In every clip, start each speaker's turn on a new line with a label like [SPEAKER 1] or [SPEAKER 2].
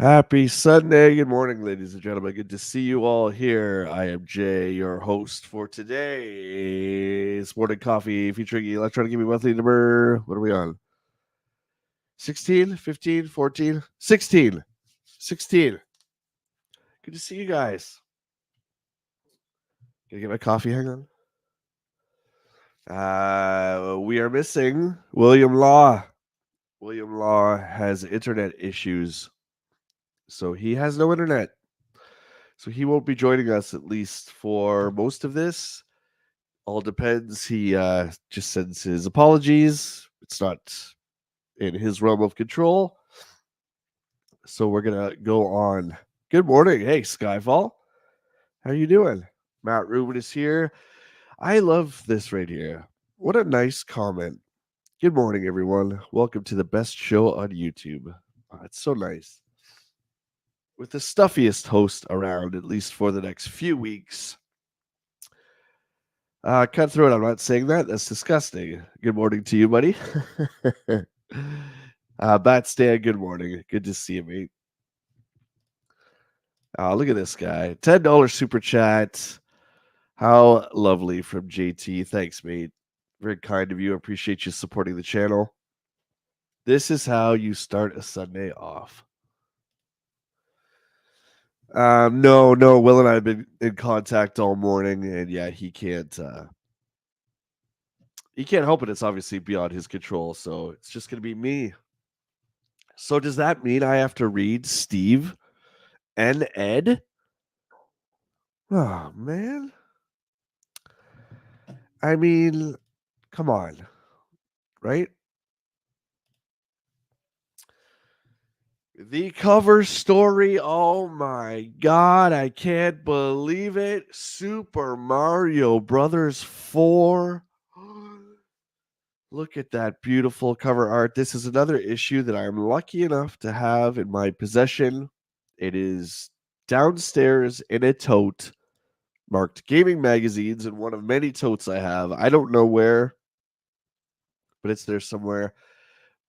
[SPEAKER 1] Happy Sunday. Good morning, ladies and gentlemen. Good to see you all here. I am Jay, your host for today's morning coffee featuring Electronic Gaming Monthly number. What are we on? 16, 15, 14, 16. 16. Good to see you guys. Gonna get my coffee. Hang on. We are missing William Law. William Law has internet issues, so he has no internet. So he won't be joining us at least for most of this. All depends. He just sends his apologies. It's not in his realm of control. So we're gonna go on. Good morning. Hey, Skyfall. How you doing? Matt Rubin is here. I love this right here. What a nice comment. Good morning, everyone. Welcome to the best show on YouTube. Oh, it's so nice. With the stuffiest host around, at least for the next few weeks. Cutthroat, I'm not saying that. That's disgusting. Good morning to you, buddy. Bat Stan, good morning. Good to see you, mate. Look at this guy. $10 super chat. How lovely from JT. Thanks, mate. Very kind of you. Appreciate you supporting the channel. This is how you start a Sunday off. No, Will and I have been in contact all morning, and yeah, he can't help it. It's obviously beyond his control, so it's just gonna be me. So does that mean I have to read Steve and Ed? Oh man. I mean, come on. Right? The cover story, oh my god, I can't believe it. Super Mario Brothers 4. Look at that beautiful cover art. This is another issue that I'm lucky enough to have in my possession. It is downstairs in a tote marked gaming magazines, and one of many totes I have. I don't know where, but it's there somewhere.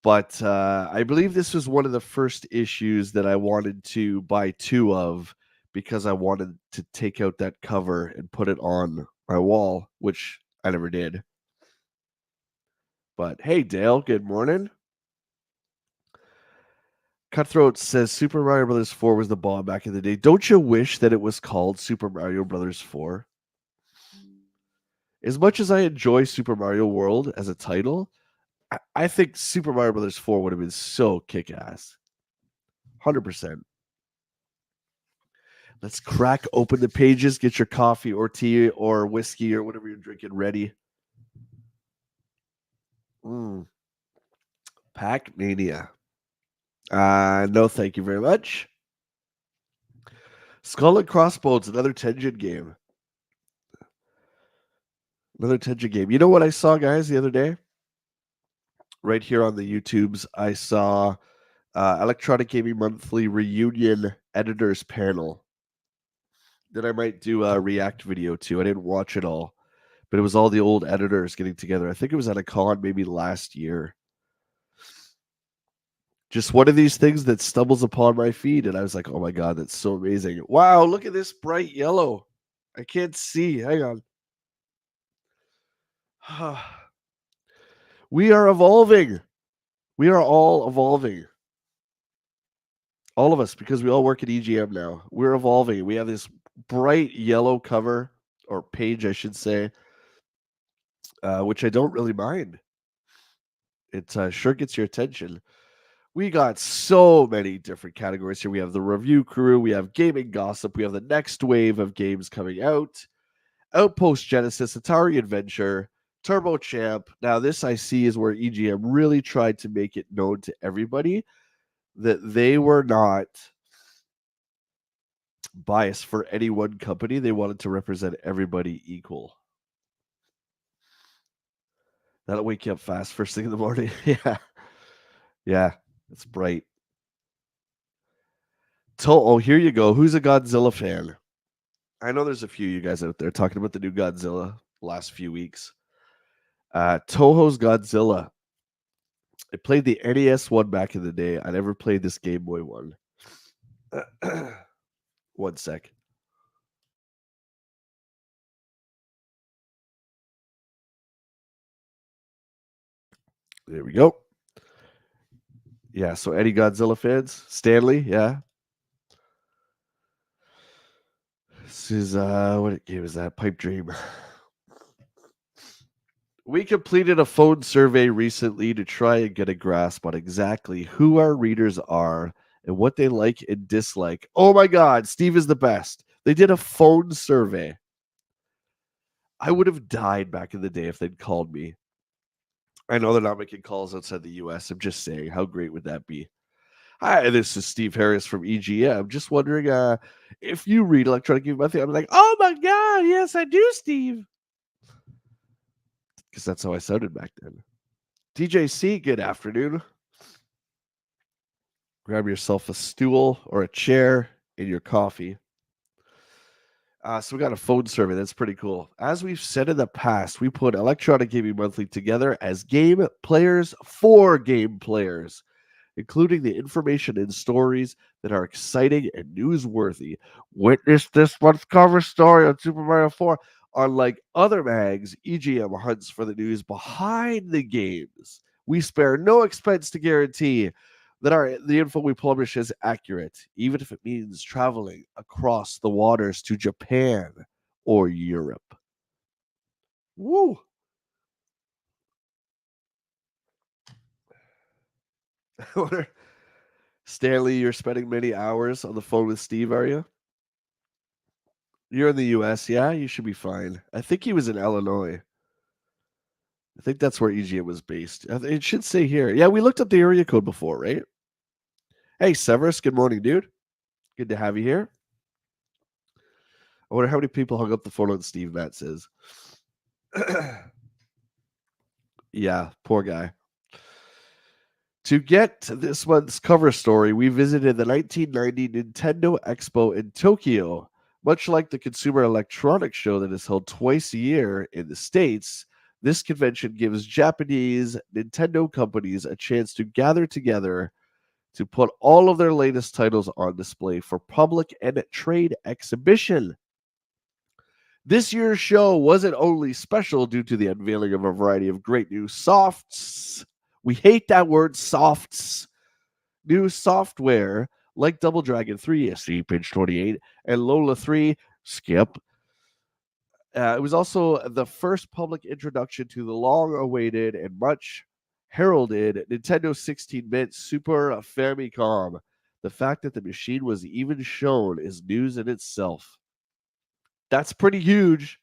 [SPEAKER 1] But I believe this was one of the first issues that I wanted to buy two of because I wanted to take out that cover and put it on my wall, which I never did. But hey, Dale, good morning. Cutthroat says Super Mario Brothers 4 was the bomb back in the day. Don't you wish that it was called Super Mario Brothers 4? As much as I enjoy Super Mario World as a title, I think Super Mario Brothers 4 would have been so kick-ass. 100%. Let's crack open the pages, get your coffee or tea or whiskey or whatever you're drinking ready. Pac Mania. No, thank you very much. Skull and Crossbones, another Tengen game. Another Tengen game. You know what I saw, guys, the other day? Right here on the YouTubes, I saw Electronic Gaming Monthly Reunion Editors Panel that I might do a react video to. I didn't watch it all, but it was all the old editors getting together. I think it was at a con maybe last year. Just one of these things that stumbles upon my feed, and I was like, oh my god, that's so amazing. Wow, look at this bright yellow. I can't see. Hang on. We are evolving. We are all evolving. All of us, because we all work at EGM now. We're evolving. We have this bright yellow cover, or page, I should say, which I don't really mind. It sure gets your attention. We got so many different categories here. We have the review crew, we have gaming gossip, we have the next wave of games coming out, Outpost Genesis, Atari Adventure, Turbo Champ. Now, this I see is where EGM really tried to make it known to everybody that they were not biased for any one company. They wanted to represent everybody equal. That'll wake you up fast first thing in the morning. Yeah, it's bright. Oh, here you go. Who's a Godzilla fan? I know there's a few of you guys out there talking about the new Godzilla last few weeks. Toho's Godzilla. I played the NES one back in the day. I never played this Game Boy one. One sec. There we go. Yeah, so any Godzilla fans? Stanley, yeah. This is what game is that? Pipe Dream. We completed a phone survey recently to try and get a grasp on exactly who our readers are and what they like and dislike. Oh my god, Steve is the best. They did a phone survey. I would have died back in the day if they'd called me. I know they're not making calls outside the US. I'm just saying, how great would that be? Hi, this is Steve Harris from EGM. Just wondering if you read Electronic Gaming Monthly. I'm like, oh my god, yes, I do, Steve. Because that's how I sounded back then. DJC, good afternoon. Grab yourself a stool or a chair and your coffee. So we got a phone survey. That's pretty cool. As we've said in the past, we put Electronic Gaming Monthly together as game players for game players, including the information and stories that are exciting and newsworthy. Witness this month's cover story on Super Mario 4. Unlike other mags, EGM hunts for the news behind the games. We spare no expense to guarantee that the info we publish is accurate, even if it means traveling across the waters to Japan or Europe. Woo! Stanley, you're spending many hours on the phone with Steve, are you? You're in the US, yeah? You should be fine. I think he was in Illinois. I think that's where EGM was based. It should say here. Yeah, we looked up the area code before, right? Hey, Severus, good morning, dude. Good to have you here. I wonder how many people hung up the phone on Steve, Matt says. Yeah, poor guy. To get to this month's cover story, we visited the 1990 Nintendo Expo in Tokyo. Much like the Consumer Electronics Show that is held twice a year in the States, this convention gives Japanese Nintendo companies a chance to gather together to put all of their latest titles on display for public and trade exhibition. This year's show wasn't only special due to the unveiling of a variety of great new softs. We hate that word, softs. New software like Double Dragon 3, see page 28, and Lola 3, skip. It was also the first public introduction to the long awaited and much heralded Nintendo 16 bit Super Famicom. The fact that the machine was even shown is news in itself. That's pretty huge.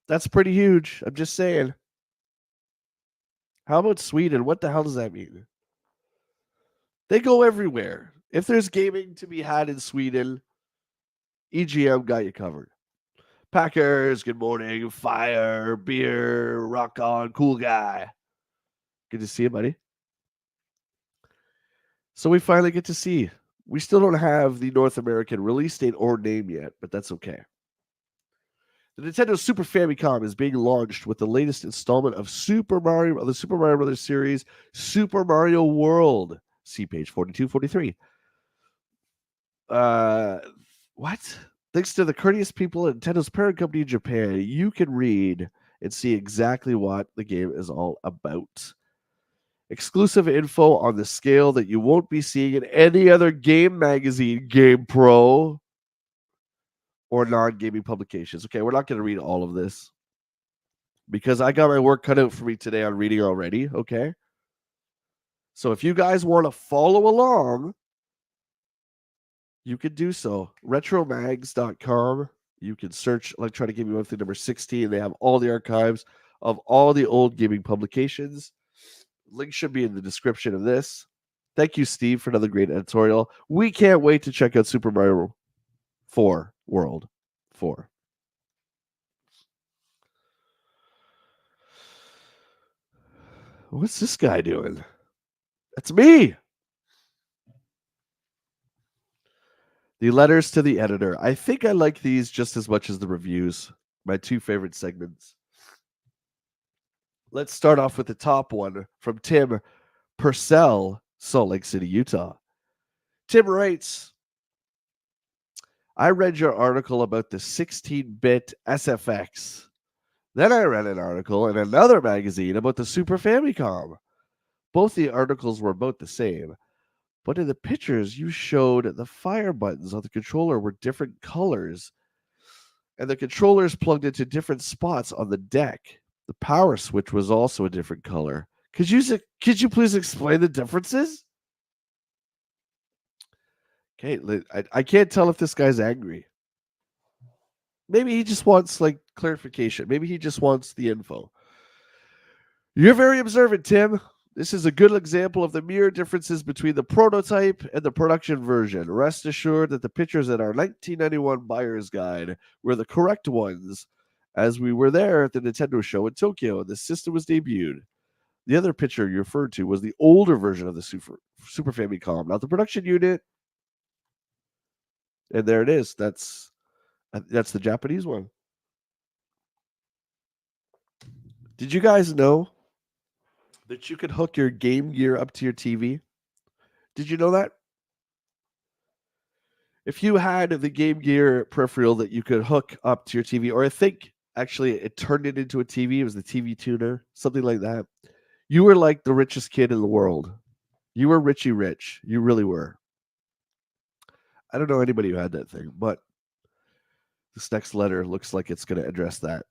[SPEAKER 1] That's pretty huge. I'm just saying. How about Sweden? What the hell does that mean? They go everywhere. If there's gaming to be had in Sweden, EGM got you covered. Packers, good morning. Fire, beer, rock on, cool guy. Good to see you, buddy. So we finally get to see. We still don't have the North American release date or name yet, but that's okay. The Nintendo Super Famicom is being launched with the latest installment of the Super Mario Brothers series, Super Mario World. See page 42, 43. What? Thanks to the courteous people at Nintendo's parent company in Japan, you can read and see exactly what the game is all about. Exclusive info on the scale that you won't be seeing in any other game magazine, Game Pro, or non gaming publications. Okay, we're not going to read all of this because I got my work cut out for me today on reading already. Okay. So if you guys want to follow along, you can do so. Retromags.com. You can search Electronic Gaming Monthly number 16. They have all the archives of all the old gaming publications. Link should be in the description of this. Thank you, Steve, for another great editorial. We can't wait to check out Super Mario 4 World 4. What's this guy doing? That's me. The letters to the editor. I think I like these just as much as the reviews. My two favorite segments. Let's start off with the top one from Tim Purcell, Salt Lake City, Utah. Tim writes, I read your article about the 16-bit SFX. Then I read an article in another magazine about the Super Famicom. Both the articles were about the same, but in the pictures you showed the fire buttons on the controller were different colors, and the controllers plugged into different spots on the deck. The power switch was also a different color. Could you please explain the differences? Okay, I can't tell if this guy's angry. Maybe he just wants like clarification. Maybe he just wants the info. You're very observant, Tim. This is a good example of the mere differences between the prototype and the production version. Rest assured that the pictures in our 1991 buyer's guide were the correct ones, as we were there at the Nintendo show in Tokyo and the system was debuted. The other picture you referred to was the older version of the Super Famicom, not the production unit. And there it is. That's the Japanese one. Did you guys know that you could hook your Game Gear up to your TV? Did you know that? If you had the Game Gear peripheral that you could hook up to your TV, or I think actually it turned it into a TV, it was the TV tuner, something like that. You were like the richest kid in the world. You were Richie Rich. You really were. I don't know anybody who had that thing, but this next letter looks like it's going to address that.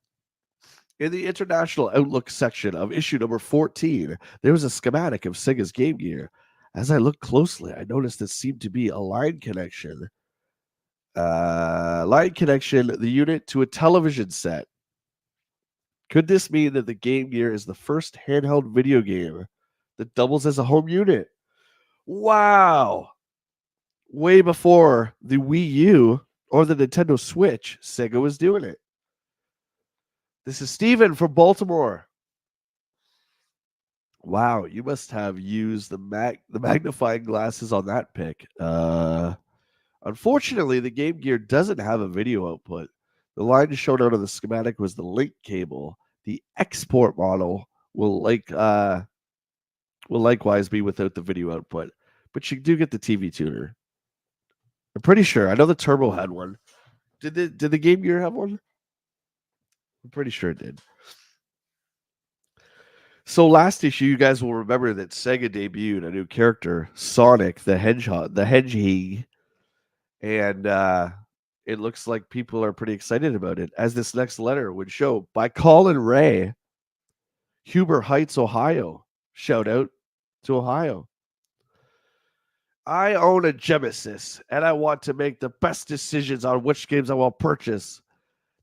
[SPEAKER 1] In the International Outlook section of issue number 14, there was a schematic of Sega's Game Gear. As I looked closely, I noticed it seemed to be a line connection. The unit to a television set. Could this mean that the Game Gear is the first handheld video game that doubles as a home unit? Wow! Way before the Wii U or the Nintendo Switch, Sega was doing it. This is Steven from Baltimore. Wow, you must have used the magnifying glasses on that pic. Unfortunately, the Game Gear doesn't have a video output. The line shown out on the schematic was the link cable. The export model will likewise be without the video output, but you do get the TV tuner. I'm pretty sure. I know the Turbo had one. Did the Game Gear have one? I'm pretty sure it did. So last issue, you guys will remember that Sega debuted a new character, Sonic the Hedgehog, and it looks like people are pretty excited about it. As this next letter would show, by Colin Ray, Huber Heights, Ohio. Shout out to Ohio. I own a Genesis, and I want to make the best decisions on which games I will purchase.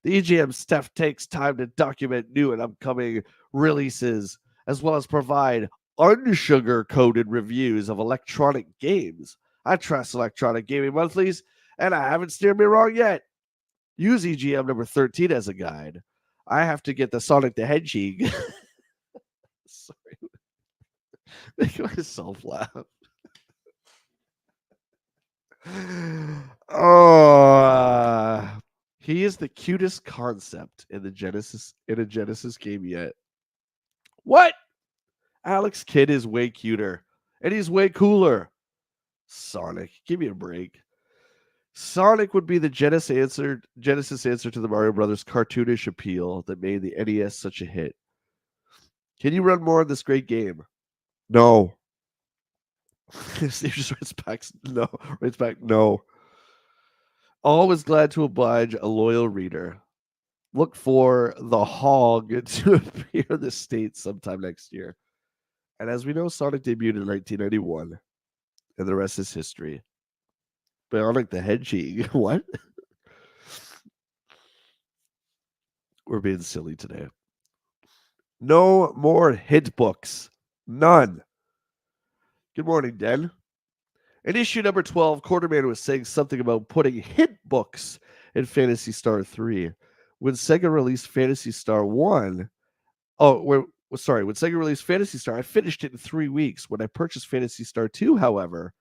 [SPEAKER 1] The EGM staff takes time to document new and upcoming releases, as well as provide unsugar-coated reviews of electronic games. I trust Electronic Gaming Monthlies, and I haven't steered me wrong yet. Use EGM number 13 as a guide. I have to get the Sonic the Hedgehog. Sorry. Make myself laugh. Oh, he is the cutest concept in a Genesis game yet. What? Alex Kidd is way cuter, and he's way cooler. Sonic, give me a break. Sonic would be the Genesis answer to the Mario Brothers cartoonish appeal that made the NES such a hit. Can you run more on this great game? No. Steve just writes back, no. Always glad to oblige a loyal reader. Look for the Hog to appear in the States sometime next year. And as we know, Sonic debuted in 1991, and the rest is history. Bionic the Hedgehog. What? We're being silly today. No more hit books. None. Good morning, Den. In issue number 12, Quarterman was saying something about putting hit books in Phantasy Star 3. When Sega released Phantasy Star 1, when Sega released Phantasy Star, I finished it in 3 weeks. When I purchased Phantasy Star 2, however,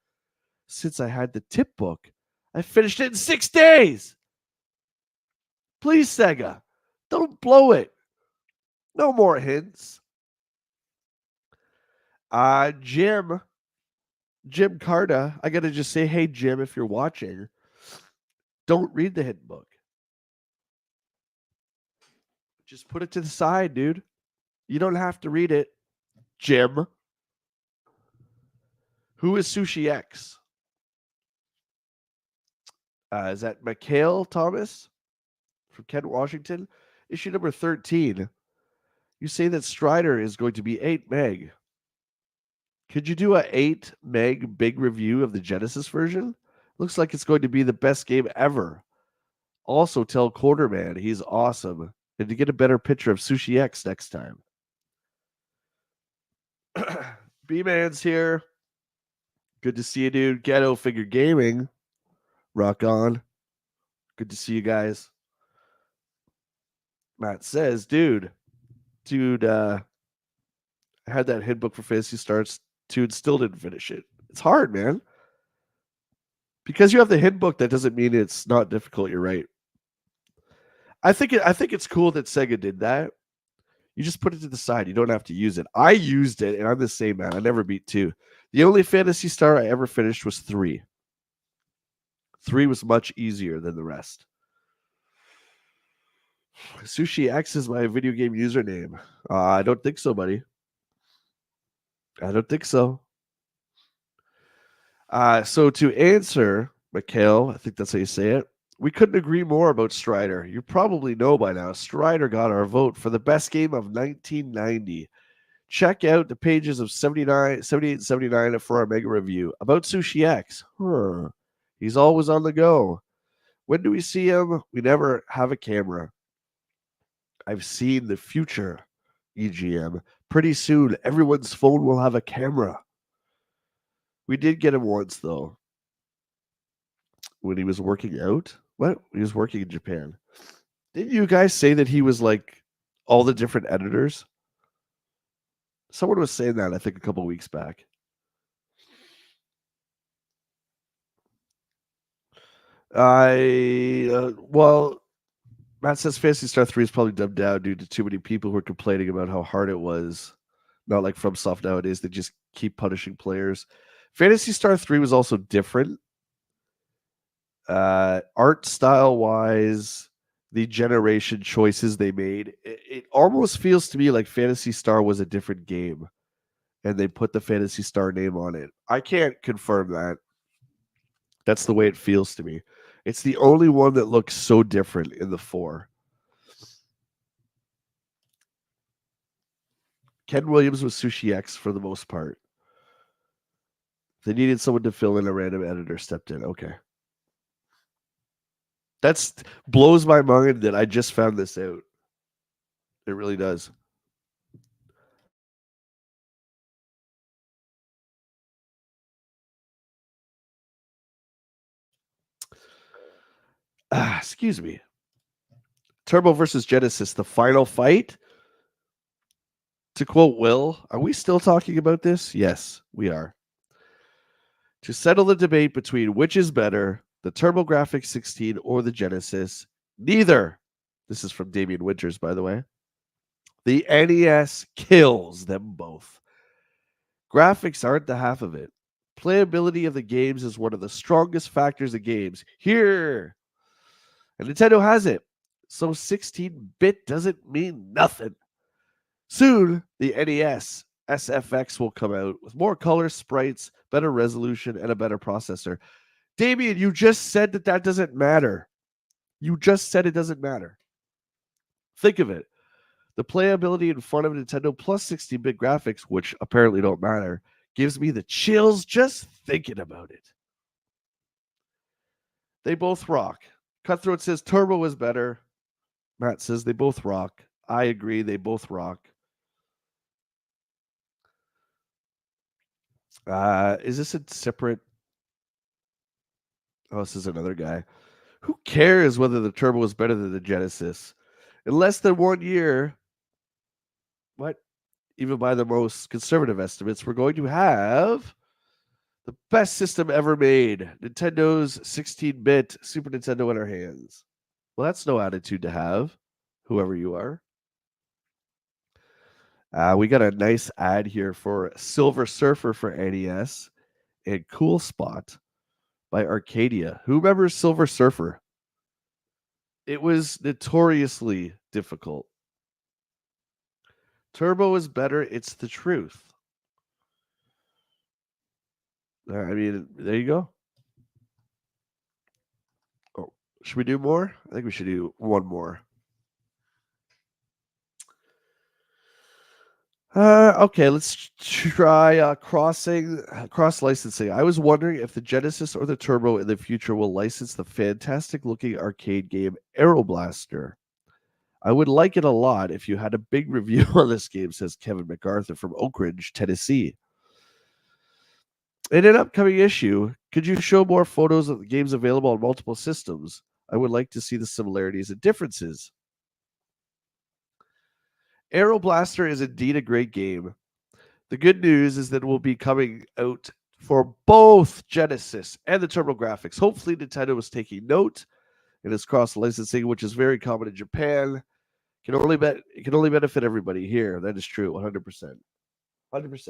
[SPEAKER 1] since I had the tip book, I finished it in 6 days. Please, Sega, don't blow it. No more hints. Jim Carta, I got to just say, hey, Jim, if you're watching, Don't read the hidden book. Just put it to the side, dude. You don't have to read it, Jim. Who is Sushi X? Is that Mikhail Thomas from Kent, Washington? Issue number 13. You say that Strider is going to be 8 meg. Could you do a 8 meg big review of the Genesis version? Looks like it's going to be the best game ever. Also tell Quarterman he's awesome and to get a better picture of Sushi X next time. B-Man's here. Good to see you, dude. Ghetto Figure Gaming. Rock on. Good to see you guys. Matt says, dude, I had that hit book for Fantasy Stars 2 and still didn't finish it. It's hard, man. Because you have the hit book, that doesn't mean it's not difficult. You're right. I think it's cool that Sega did that. You just put it to the side. You don't have to use it. I used it, and I'm the same, man. I never beat 2. The only Phantasy Star I ever finished was 3. 3 was much easier than the rest. Sushi X is my video game username. I don't think so, buddy. I don't think so. So to answer, Mikhail, I think that's how you say it, we couldn't agree more about Strider. You probably know by now, Strider got our vote for the best game of 1990. Check out the pages of 78 and 79 for our mega review. About Sushi X. He's always on the go. When do we see him? We never have a camera. I've seen the future, EGM. Pretty soon, everyone's phone will have a camera. We did get him once, though, when he was working out. What? He was working in Japan. Didn't you guys say that he was like all the different editors? Someone was saying that, I think, a couple weeks back. Well, Matt says Phantasy Star 3 is probably dumbed down due to too many people who are complaining about how hard it was. Not like FromSoft nowadays, they just keep punishing players. Phantasy Star 3 was also different. Art style wise, the generation choices they made, it almost feels to me like Phantasy Star was a different game and they put the Phantasy Star name on it. I can't confirm that. That's the way it feels to me. It's the only one that looks so different in the 4. Ken Williams was Sushi X for the most part. They needed someone to fill in, a random editor stepped in. Okay. That's blows my mind that I just found this out. It really does. Excuse me. Turbo versus Genesis, the final fight. To quote Will, are we still talking about this? Yes, we are. To settle the debate between which is better, the TurboGrafx 16 or the Genesis, neither. This is from Damian Winters, by the way. The NES kills them both. Graphics aren't the half of it. Playability of the games is one of the strongest factors of games. Here. And Nintendo has it. So 16-bit doesn't mean nothing. Soon, the NES SFX will come out with more color, sprites, better resolution, and a better processor. Damien, you just said that doesn't matter. You just said it doesn't matter. Think of it. The playability and fun of Nintendo plus 16-bit graphics, which apparently don't matter, gives me the chills just thinking about it. They both rock. Cutthroat says Turbo is better. Matt says they both rock. I agree, they both rock. Is this a separate? Oh, this is another guy. Who cares whether the Turbo is better than the Genesis? In less than 1 year, what? Even by the most conservative estimates, we're going to have the best system ever made. Nintendo's 16-bit Super Nintendo in our hands. Well, that's no attitude to have, whoever you are. We got a nice ad here for Silver Surfer for NES and Cool Spot by Arcadia. Who remembers Silver Surfer? It was notoriously difficult. Turbo is better. It's the truth. I mean, there you go. Oh, should we do more? I think we should do one more. Okay, let's try cross licensing. I was wondering if the Genesis or the Turbo in the future will license the fantastic looking arcade game Aeroblaster. I would like it a lot if you had a big review on this game, says Kevin MacArthur from Oak Ridge, Tennessee. In an upcoming issue, could you show more photos of the games available on multiple systems? I would like to see the similarities and differences. Aeroblaster is indeed a great game. The good news is that it will be coming out for both Genesis and the TurboGrafx. Hopefully, Nintendo is taking note and is cross licensing, which is very common in Japan. It can only benefit everybody here. That is true, 100%. 100%.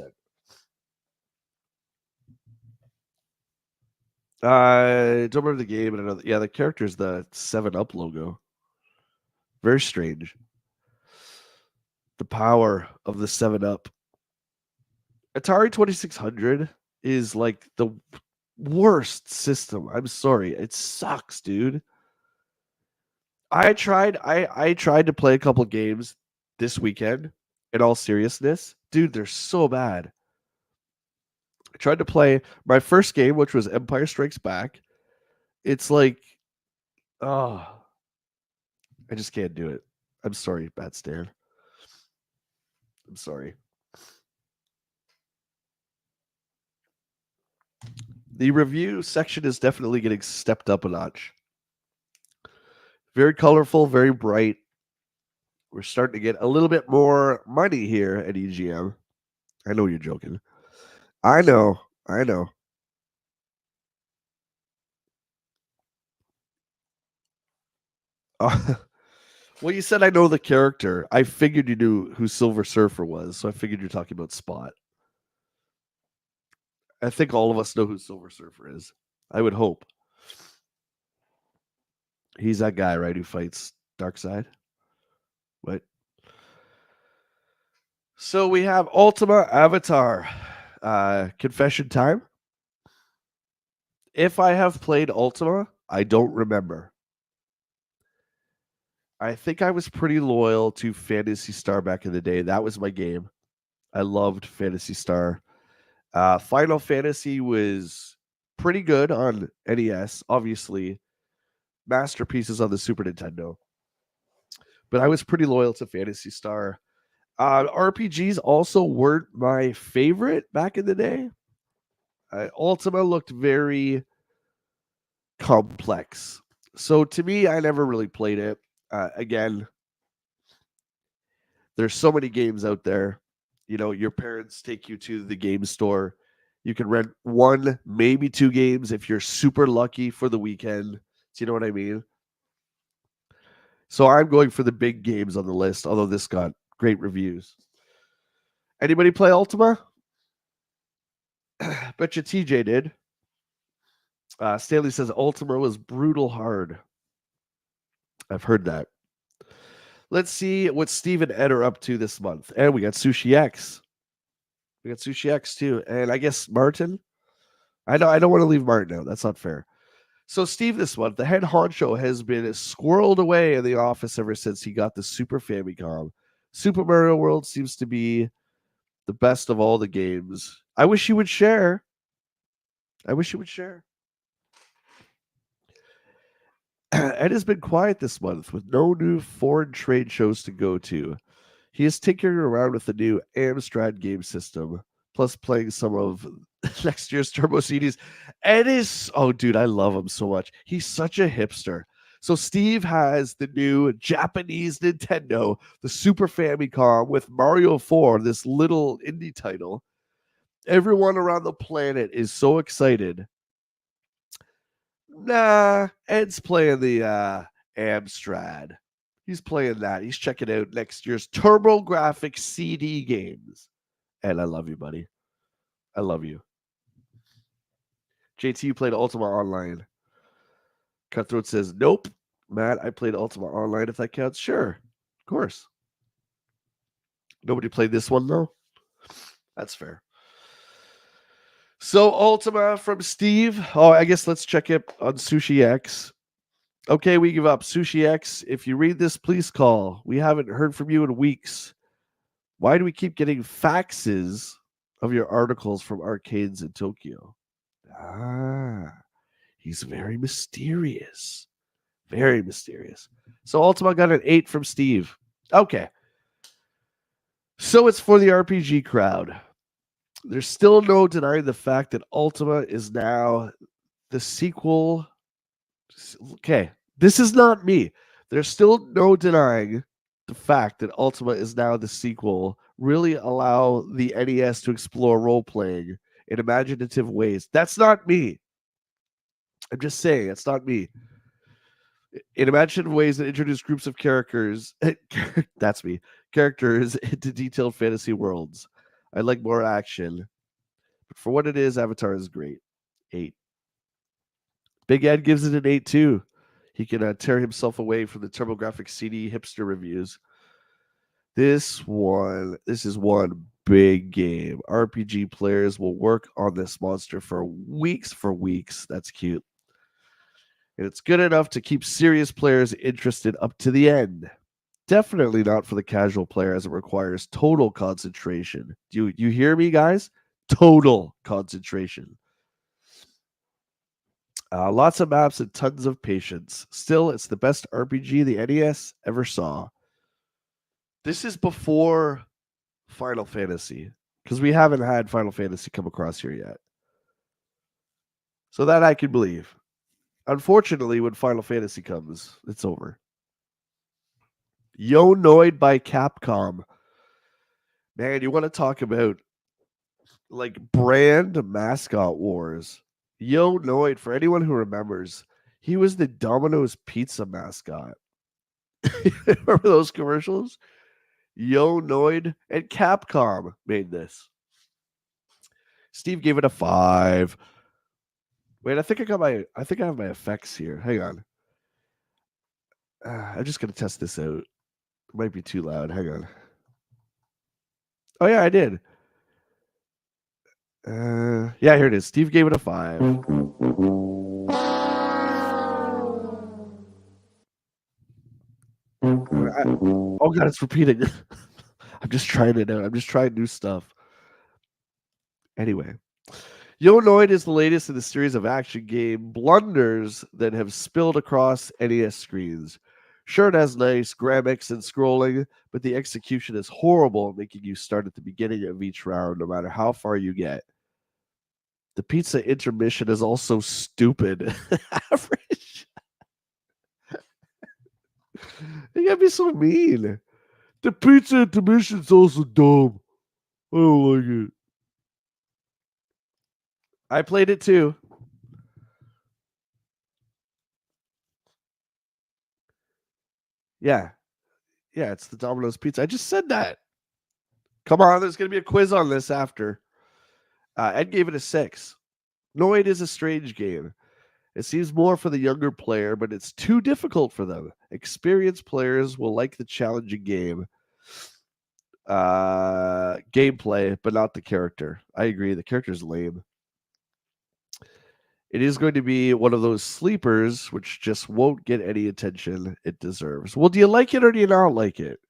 [SPEAKER 1] I don't remember the game, but I know, yeah, the character is the 7-Up logo. Very strange. The power of the 7-Up. Atari 2600 is like the worst system. I'm sorry. It sucks, dude. I tried to play a couple games this weekend in all seriousness. Dude, they're so bad. I tried to play my first game, which was Empire Strikes Back. It's like, oh, I just can't do it. I'm sorry, Bad Stan. I'm sorry. The review section is definitely getting stepped up a notch. Very colorful, very bright. We're starting to get a little bit more money here at EGM. I know you're joking. I know. I know. Well, you said I know the character. I figured you knew who Silver Surfer was, so I figured you're talking about Spot. I think all of us know who Silver Surfer is. I would hope. He's that guy, right, who fights Darkseid? What? So we have Ultima Avatar. Confession time. If I have played Ultima, I don't remember. I think I was pretty loyal to Phantasy Star back in the day. That was my game. I loved Phantasy Star. Final Fantasy was pretty good on NES, obviously. Masterpieces on the Super Nintendo. But I was pretty loyal to Phantasy Star. RPGs also weren't my favorite back in the day. Ultima looked very complex. So to me, I never really played it. Again, there's so many games out there. You know, your parents take you to the game store. You can rent one, maybe two games if you're super lucky for the weekend. Do you know what I mean? So I'm going for the big games on the list, although this got great reviews. Anybody play Ultima? Bet you TJ did. Stanley says Ultima was brutal hard. I've heard that. Let's see what Steve and Ed are up to this month. And we got Sushi X. We got Sushi X too. And I guess Martin. I don't want to leave Martin out. That's not fair. So Steve this month, the head honcho, has been squirreled away in the office ever since he got the Super Famicom. Super Mario World seems to be the best of all the games. I wish you would share. I wish you would share. Ed has been quiet this month with no new foreign trade shows to go to. He is tinkering around with the new Amstrad game system, plus playing some of next year's Turbo CDs. Ed is, oh, dude, I love him so much. He's such a hipster. So Steve has the new Japanese Nintendo, the Super Famicom with Mario 4, this little indie title. Everyone around the planet is so excited. Nah, Ed's playing the Amstrad. He's playing that. He's checking out next year's TurboGrafx CD games. And I love you, buddy. I love you. JT, you played Ultima Online. Cutthroat says, nope. Matt, I played Ultima Online, if that counts. Sure, of course. Nobody played this one, though? That's fair. So, Ultima from Steve. Oh, I guess let's check it on Sushi X. Okay, we give up. Sushi X, if you read this, please call. We haven't heard from you in weeks. Why do we keep getting faxes of your articles from arcades in Tokyo? Ah, he's very mysterious. Very mysterious. So Ultima got an 8 from Steve. Okay. So it's for the RPG crowd. There's still no denying the fact that Ultima is now the sequel. Okay. This is not me. There's still no denying the fact that Ultima is now the sequel. Really allow the NES to explore role playing in imaginative ways. That's not me. I'm just saying, it's not me. In imaginative ways that introduce groups of characters. That's me. Characters into detailed fantasy worlds. I like more action. But for what it is, Avatar is great. 8. Big Ed gives it an 8 too. He can tear himself away from the TurboGrafx CD hipster reviews. This is one big game. RPG players will work on this monster for weeks. That's cute. And it's good enough to keep serious players interested up to the end. Definitely not for the casual player, as it requires total concentration. Do you hear me, guys? Total concentration. Lots of maps and tons of patience. Still, it's the best RPG the NES ever saw. This is before Final Fantasy, because we haven't had Final Fantasy come across here yet. So that I can believe. Unfortunately, when Final Fantasy comes, it's over. Yo Noid by Capcom. Man, you want to talk about like brand mascot wars. Yo Noid, for anyone who remembers, he was the Domino's pizza mascot. Remember those commercials? Yo Noid and Capcom made this. Steve gave it a 5. Wait, I think I have my effects here. Hang on. I'm just gonna test this out. It might be too loud. Hang on. Oh yeah, I did. Yeah, here it is. Steve gave it a 5. Oh god, it's repeating. I'm just trying it out. I'm just trying new stuff. Anyway, Yo Noid is the latest in the series of action game blunders that have spilled across NES screens. Sure, it has nice graphics and scrolling, but the execution is horrible, making you start at the beginning of each round, no matter how far you get. The pizza intermission is also stupid. Average. You gotta be so mean. The pizza intermission is also dumb. I don't like it. I played it too. Yeah. Yeah, it's the Domino's pizza. I just said that. Come on, there's going to be a quiz on this after. Ed gave it a 6. Noid is a strange game. It seems more for the younger player, but it's too difficult for them. Experienced players will like the challenging gameplay, but not the character. I agree. The character's lame. It is going to be one of those sleepers which just won't get any attention it deserves. Well, do you like it or do you not like it?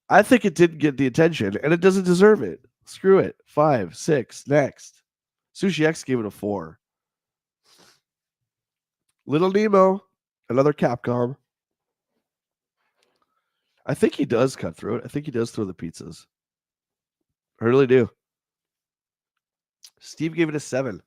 [SPEAKER 1] I think it didn't get the attention and it doesn't deserve it. Screw it. 5, 6, next. Sushi X gave it a 4. Little Nemo, another Capcom. I think he does cut through it. I think he does throw the pizzas. I really do. Steve gave it a 7.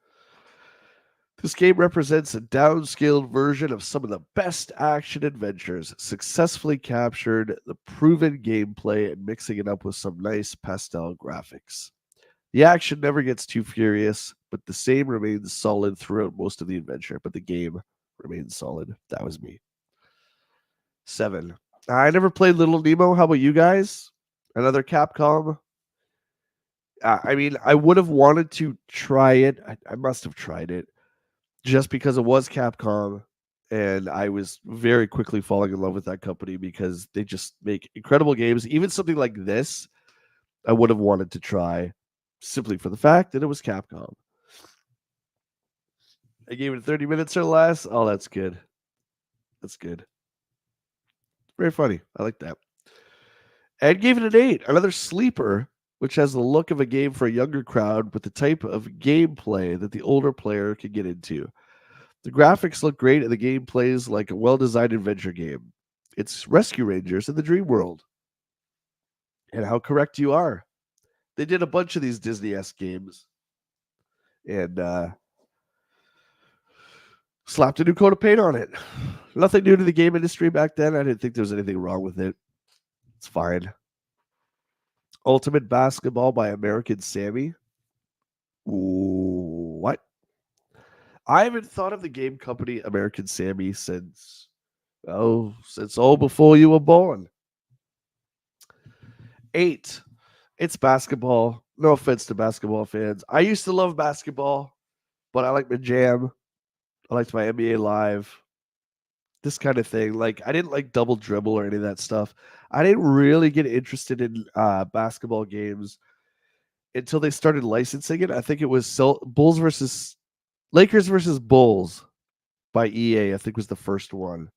[SPEAKER 1] This game represents a downscaled version of some of the best action adventures, successfully captured the proven gameplay and mixing it up with some nice pastel graphics. The action never gets too furious, but the same remains solid throughout most of the adventure, but the game remains solid. That was me. 7. I never played Little Nemo. How about you guys? Another Capcom? I mean, I would have wanted to try it. I must have tried it just because it was Capcom and I was very quickly falling in love with that company because they just make incredible games. Even something like this, I would have wanted to try simply for the fact that it was Capcom. I gave it 30 minutes or less. Oh, that's good. That's good. Very funny. I like that. Ed gave it an 8. Another sleeper, which has the look of a game for a younger crowd, but the type of gameplay that the older player can get into. The graphics look great, and the game plays like a well designed adventure game. It's Rescue Rangers in the Dream World. And how correct you are. They did a bunch of these Disney esque games and slapped a new coat of paint on it. Nothing new to the game industry back then. I didn't think there was anything wrong with it. It's fine. Ultimate Basketball by American Sammy. Ooh, what? I haven't thought of the game company American Sammy since before you were born. 8. It's basketball. No offense to basketball fans. I used to love basketball, but I like my Jam. I liked my NBA Live. This kind of thing. Like I didn't like double dribble or any of that stuff. I didn't really get interested in basketball games until they started licensing it. I think it was Lakers versus Bulls by EA. I think was the first one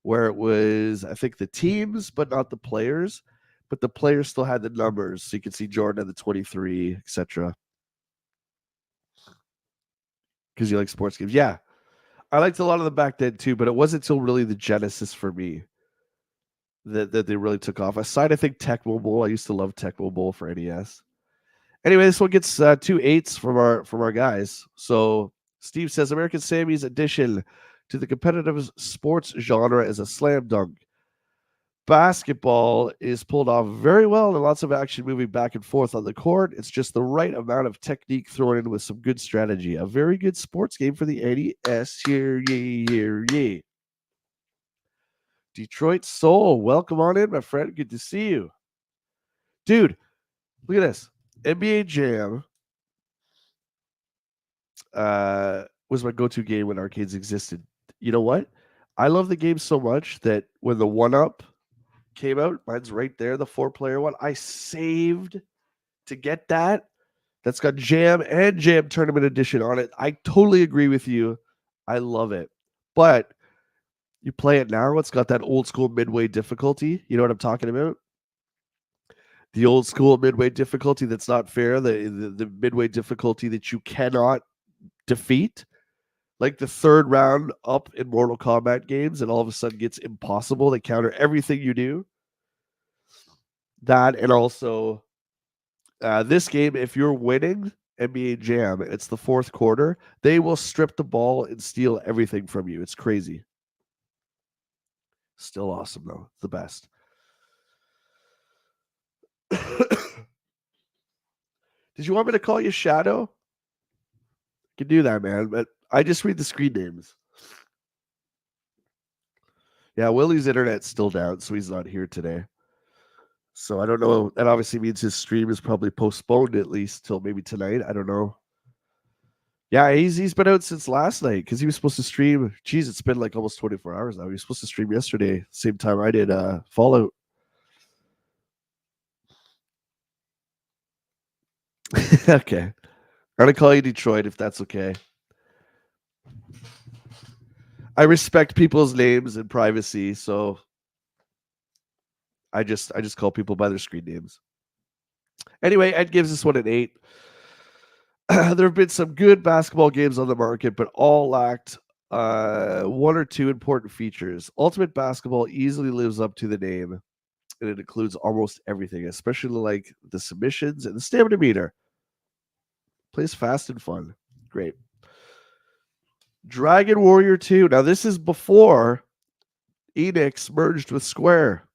[SPEAKER 1] where it was I think the teams but not the players, but the players still had the numbers, so you could see Jordan at the 23, etc. Because you like sports games, yeah. I liked a lot of them back then too, but it wasn't until really the Genesis for me that they really took off. Aside, I think Tecmo Bowl. I used to love Tecmo Bowl for NES. Anyway, this one gets 2 8s from our guys. So Steve says American Sammy's addition to the competitive sports genre is a slam dunk. Basketball is pulled off very well and lots of action moving back and forth on the court. It's just the right amount of technique thrown in with some good strategy. A very good sports game for the NES. Here, ye. Detroit Soul, welcome on in, my friend. Good to see you. Dude, look at this. NBA Jam was my go-to game when arcades existed. You know what? I love the game so much that when the 1-Up came out, mine's right there, the 4-player one, I saved to get that. That's got Jam and Jam Tournament Edition on it. I totally agree with you. I love it. But you play it now, it's got that old school midway difficulty. You know what I'm talking about? The old school midway difficulty that's not fair, the midway difficulty that you cannot defeat. Like the third round up in Mortal Kombat games, and all of a sudden gets impossible. They counter everything you do. That, and also this game, if you're winning NBA Jam, it's the fourth quarter, they will strip the ball and steal everything from you. It's crazy. Still awesome, though. It's the best. Did you want me to call you Shadow? I can do that, man, but I just read the screen names. Yeah, Willie's internet's still down, so he's not here today. So I don't know. That obviously means his stream is probably postponed at least till maybe tonight. I don't know. Yeah, he's been out since last night because he was supposed to stream. Geez, it's been like almost 24 hours now. He was supposed to stream yesterday, same time I did Fallout. Okay. I'm gonna call you Detroit if that's okay. I respect people's names and privacy, so I just call people by their screen names. Anyway, Ed gives this one an 8. There have been some good basketball games on the market, but all lacked one or two important features. Ultimate Basketball easily lives up to the name, and it includes almost everything, especially like the submissions and the stamina meter. Plays fast and fun. Great. Dragon Warrior 2. Now, this is before Enix merged with Square.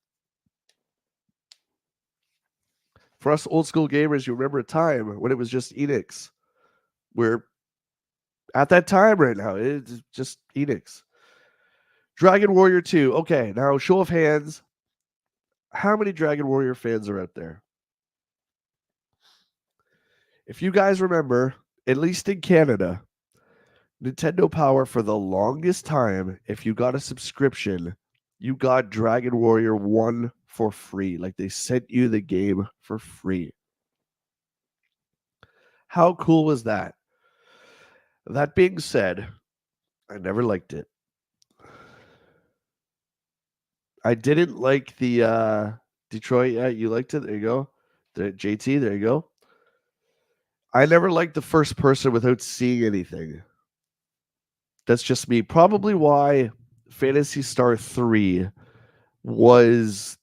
[SPEAKER 1] For us old school gamers, you remember a time when it was just Enix. We're at that time right now. It's just Enix. Dragon Warrior 2. Okay, now show of hands. How many Dragon Warrior fans are out there? If you guys remember, at least in Canada, Nintendo Power, for the longest time, if you got a subscription, you got Dragon Warrior 1 for free. Like, they sent you the game for free. How cool was that? That being said, I never liked it. I didn't like the Detroit. Yeah, you liked it. There you go. The JT, there you go. I never liked the first person without seeing anything. That's just me. Probably why Phantasy Star 3 was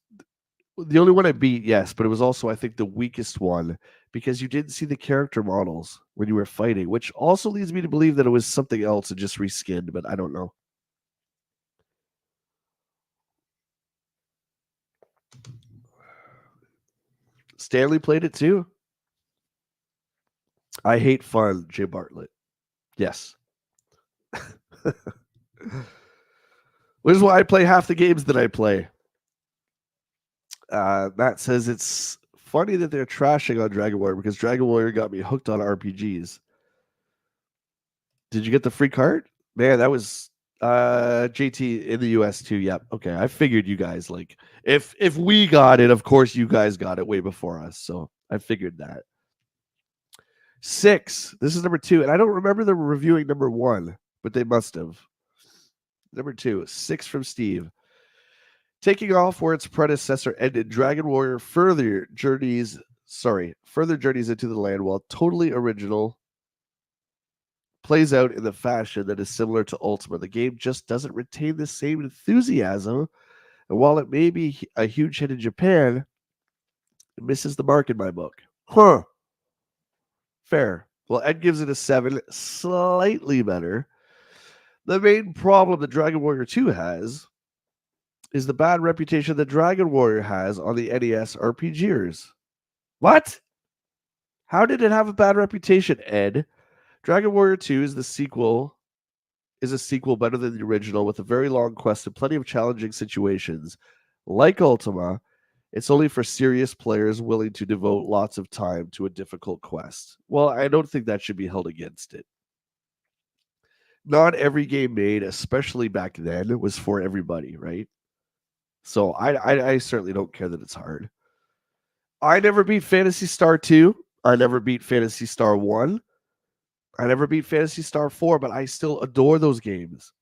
[SPEAKER 1] the only one I beat, yes, but it was also, I think, the weakest one because you didn't see the character models when you were fighting, which also leads me to believe that it was something else and just reskinned, but I don't know. Stanley played it too. I hate fun, Jay Bartlett. Yes. Which is why I play half the games that I play. Matt says it's funny that they're trashing on Dragon Warrior because Dragon Warrior got me hooked on RPGs. Did you get the free card? Man, that was JT in the US too. Yep. Okay. I figured you guys like if we got it, of course you guys got it way before us. So I figured that. 6. This is number 2. And I don't remember them reviewing number 1, but they must have. Number 2, 6 from Steve. Taking off where its predecessor ended, Dragon Warrior further journeys into the land while totally original plays out in the fashion that is similar to Ultima. The game just doesn't retain the same enthusiasm, and while it may be a huge hit in Japan, it misses the mark in my book. Huh. Fair. Well, Ed gives it a 7, slightly better. The main problem that Dragon Warrior 2 has is the bad reputation that Dragon Warrior has on the NES RPGers. What? How did it have a bad reputation, Ed? Dragon Warrior 2 is a sequel better than the original with a very long quest and plenty of challenging situations. Like Ultima, it's only for serious players willing to devote lots of time to a difficult quest. Well, I don't think that should be held against it. Not every game made, especially back then, was for everybody, right? So I certainly don't care that it's hard. I never beat Phantasy Star 2. I never beat Phantasy Star 1. I never beat Phantasy Star 4, but I still adore those games.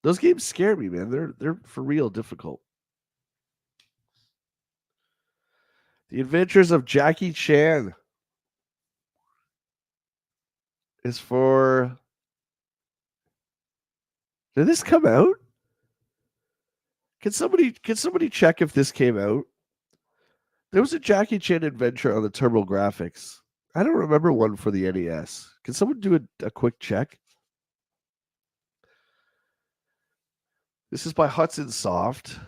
[SPEAKER 1] Those games scare me, man. They're for real difficult. The Adventures of Jackie Chan is for. Did this come out? Can somebody check if this came out? There was a Jackie Chan adventure on the TurboGrafx. I don't remember one for the NES. Can someone do a quick check? This is by Hudson Soft,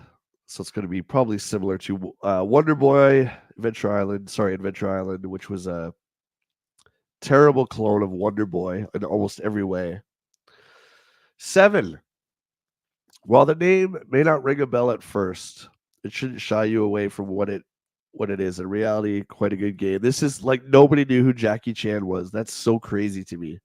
[SPEAKER 1] so it's going to be probably similar to Wonder Boy Adventure Island, which was a terrible clone of Wonder Boy in almost every way. 7. While the name may not ring a bell at first, it shouldn't shy you away from what it is. In reality, quite a good game. This is like nobody knew who Jackie Chan was. That's so crazy to me.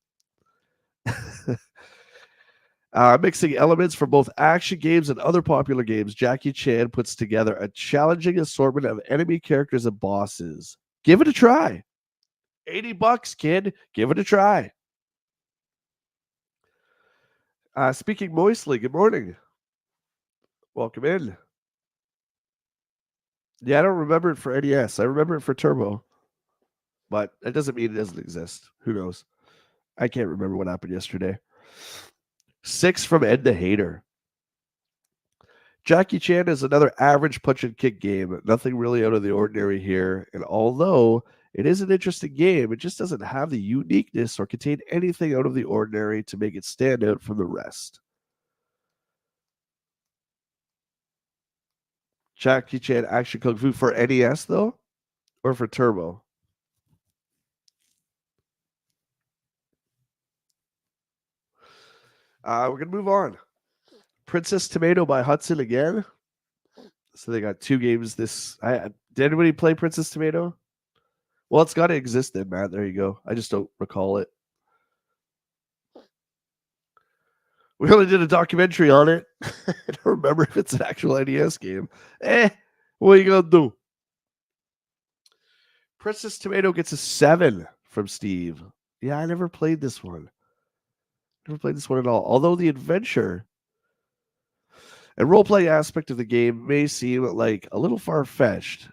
[SPEAKER 1] Mixing elements from both action games and other popular games, Jackie Chan puts together a challenging assortment of enemy characters and bosses. Give it a try. $80, kid. Give it a try. Speaking moistly, good morning. Welcome in. Yeah, I don't remember it for NES. I remember it for Turbo. But that doesn't mean it doesn't exist. Who knows? I can't remember what happened yesterday. 6 from Ed the Hater. Jackie Chan is another average punch and kick game. Nothing really out of the ordinary here. And although it is an interesting game, it just doesn't have the uniqueness or contain anything out of the ordinary to make it stand out from the rest. Jackie Chan Action Kung Fu for NES, though? Or for Turbo? We're going to move on. Princess Tomato by Hudson again. So they got 2 games this. Did anybody play Princess Tomato? Well, it's got to exist then, Matt. There you go. I just don't recall it. We only did a documentary on it. I don't remember if it's an actual NES game. What are you gonna do? Princess Tomato gets a 7 from Steve. Yeah, I never played this one. Never played this one at all. Although the adventure and role play aspect of the game may seem like a little far fetched,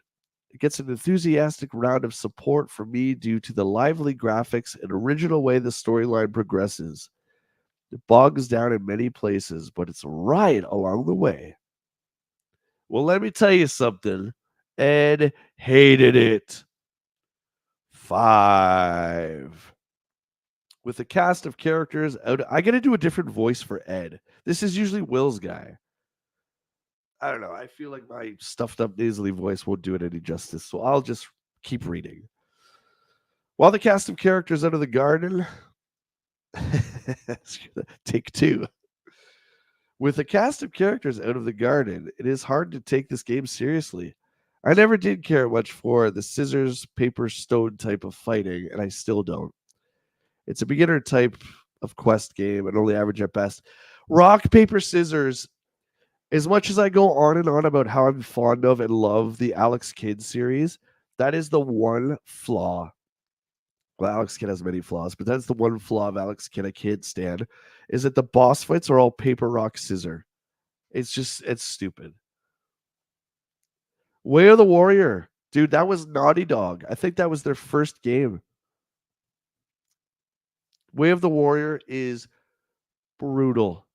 [SPEAKER 1] it gets an enthusiastic round of support from me due to the lively graphics and original way the storyline progresses. It bogs down in many places, but it's right along the way. Well, let me tell you something. Ed hated it. 5. With a cast of characters out, I got to do a different voice for Ed. This is usually Will's guy. I don't know. I feel like my stuffed up nasally voice won't do it any justice, so I'll just keep reading. While the cast of characters out of the garden, take 2. With a cast of characters out of the garden, it is hard to take this game seriously. I never did care much for the scissors, paper, stone type of fighting, and I still don't. It's a beginner type of quest game and only average at best. Rock, paper, scissors. As much as I go on and on about how I'm fond of and love the Alex Kidd series, that is the one flaw. Well, Alex Kidd has many flaws, but that's the one flaw of Alex Kidd I can't stand, is that the boss fights are all paper, rock, scissor. It's stupid. Way of the Warrior. Dude, that was Naughty Dog. I think that was their first game. Way of the Warrior is brutal.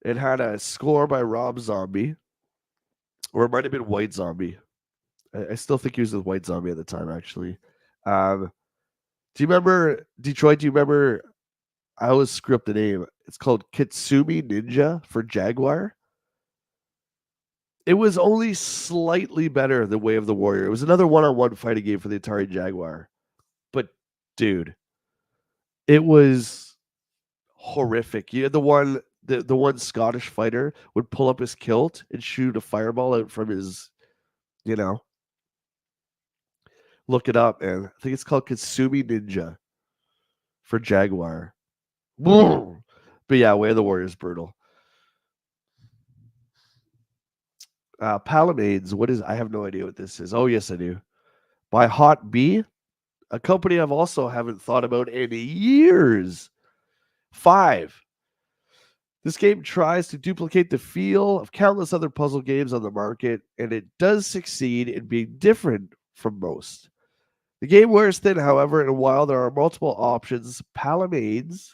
[SPEAKER 1] It had a score by Rob Zombie, or it might have been White Zombie. I still think he was with White Zombie at the time, actually. Do you remember Detroit? Do you remember? I always screw up the name. It's called Kitsumi Ninja for Jaguar. It was only slightly better than Way of the Warrior. It was another one-on-one fighting game for the Atari Jaguar. But dude, it was horrific. You had the one Scottish fighter would pull up his kilt and shoot a fireball out from his, you know. Look it up, man. I think it's called Kitsumi Ninja for Jaguar. But yeah, Way of the Warrior is brutal. Palamades, what is? I have no idea what this is. Oh yes, I do. By Hot B, a company I've also haven't thought about in years. 5. This game tries to duplicate the feel of countless other puzzle games on the market, and it does succeed in being different from most. The game wears thin, however, and while there are multiple options, Palamades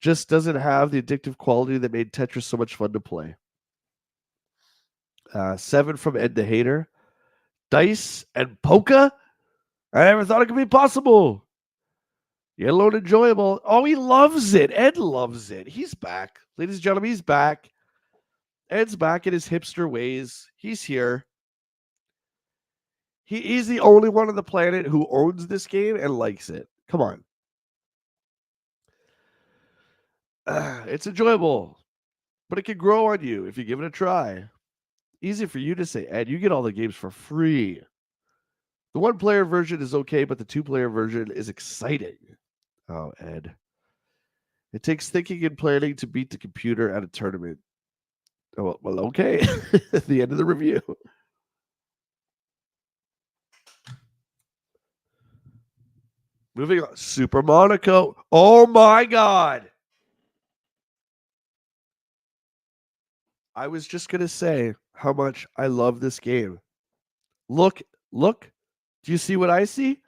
[SPEAKER 1] just doesn't have the addictive quality that made Tetris so much fun to play. 7 from Ed the Hater. Dice and Polka? I never thought it could be possible. Yellow and enjoyable. Oh, he loves it. Ed loves it. He's back. Ladies and gentlemen, he's back. Ed's back in his hipster ways. He's here. He's the only one on the planet who owns this game and likes it. Come on. It's enjoyable, but it can grow on you if you give it a try. Easy for you to say, Ed. You get all the games for free. The one-player version is okay, but the two-player version is exciting. Oh, Ed. It takes thinking and planning to beat the computer at a tournament. Oh, well, okay. At the end of the review. Moving on. Super Monaco. Oh my God. I was just going to say how much I love this game. Look. Do you see what I see?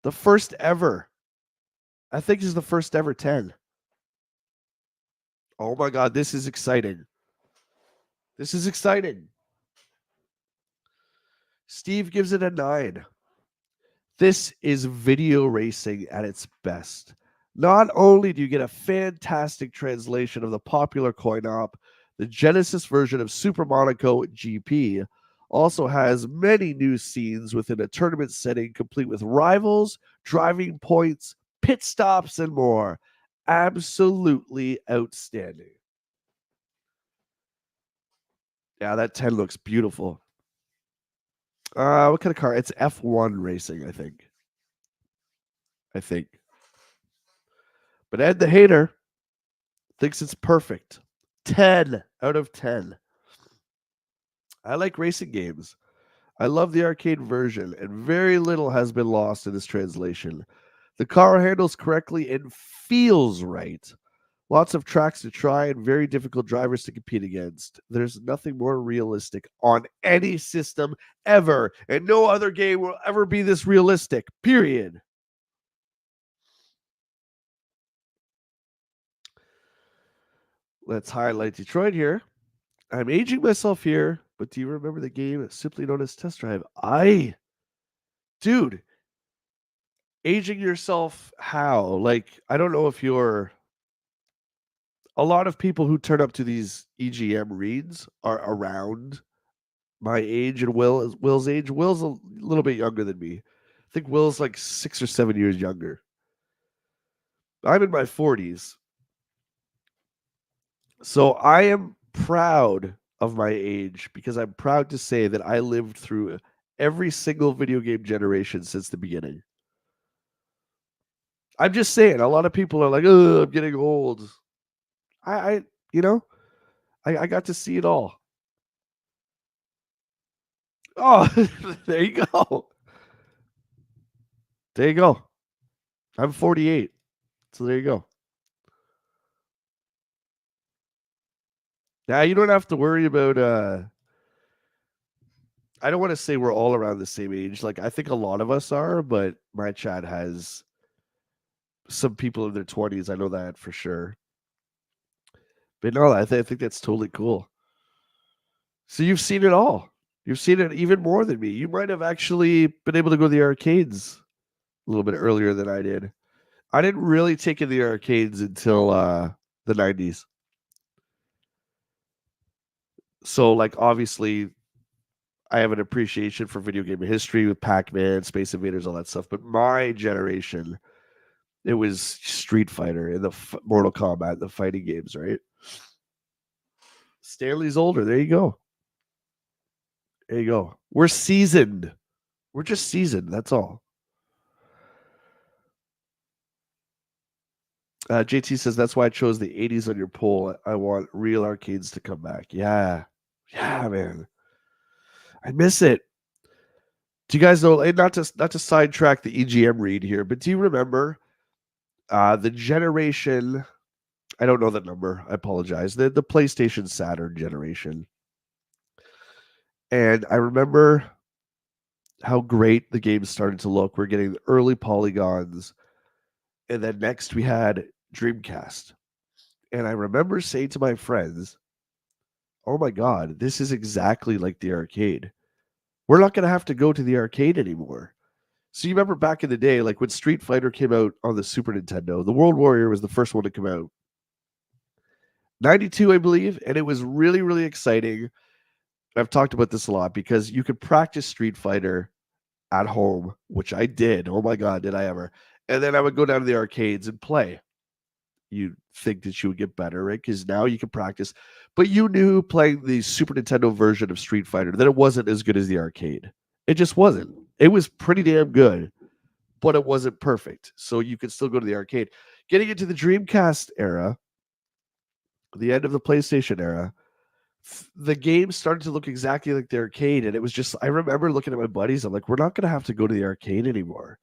[SPEAKER 1] The first ever. I think this is the first ever 10. Oh my God. This is exciting. This is exciting. Steve gives it a 9. This is video racing at its best. Not only do you get a fantastic translation of the popular coin op, the Genesis version of Super Monaco GP also has many new scenes within a tournament setting, complete with rivals, driving points, pit stops, and more. Absolutely outstanding. Yeah, that 10 looks beautiful. What kind of car? It's F1 racing, I think. I think. But Ed the Hater thinks it's perfect. 10 out of 10. I like racing games. I love the arcade version, and very little has been lost in this translation. The car handles correctly and feels right. Lots of tracks to try and very difficult drivers to compete against. There's nothing more realistic on any system ever, and no other game will ever be this realistic, period. Let's highlight Detroit here. I'm aging myself here, but do you remember the game simply known as Test Drive? Dude, aging yourself how? Like, I don't know if you're a lot of people who turn up to these EGM reads are around my age and Will's age. Will's a little bit younger than me. I think Will's like 6 or 7 years younger. I'm in my 40s. So I am proud of my age because I'm proud to say that I lived through every single video game generation since the beginning. I'm just saying, a lot of people are like, "Oh, I'm getting old." I you know, I got to see it all. Oh, there you go. There you go. I'm 48. So there you go. Now you don't have to worry about I don't want to say we're all around the same age. Like I think a lot of us are, but my chat has some people in their 20s. I know that for sure. But no, I think that's totally cool. So you've seen it all. You've seen it even more than me. You might have actually been able to go to the arcades a little bit earlier than I did. I didn't really take in the arcades until the 90s. So like obviously I have an appreciation for video game history with Pac-Man, Space Invaders, all that stuff. But my generation, it was Street Fighter and the Mortal Kombat, the fighting games, right? Stanley's older. There you go. There you go. We're seasoned. We're just seasoned. That's all. JT says that's why I chose the 80s on your poll. I want real arcades to come back. Yeah. Yeah, man. I miss it. Do you guys know, not to sidetrack the EGM read here, but do you remember the generation? I don't know the number. I apologize. The PlayStation Saturn generation. And I remember how great the games started to look. We're getting the early polygons. And then next we had Dreamcast. And I remember saying to my friends, oh my God, this is exactly like the arcade. We're not going to have to go to the arcade anymore. So you remember back in the day, like when Street Fighter came out on the Super Nintendo, the World Warrior was the first one to come out. 92, I believe. And it was really, really exciting. I've talked about this a lot because you could practice Street Fighter at home, which I did. Oh my God, did I ever. And then I would go down to the arcades and play. You think that you would get better, right? Because now you can practice. But you knew playing the Super Nintendo version of Street Fighter that it wasn't as good as the arcade. It just wasn't. It was pretty damn good, but it wasn't perfect. So you could still go to the arcade. Getting into the Dreamcast era, the end of the PlayStation era, the game started to look exactly like the arcade. And it was just, I remember looking at my buddies, I'm like, we're not going to have to go to the arcade anymore.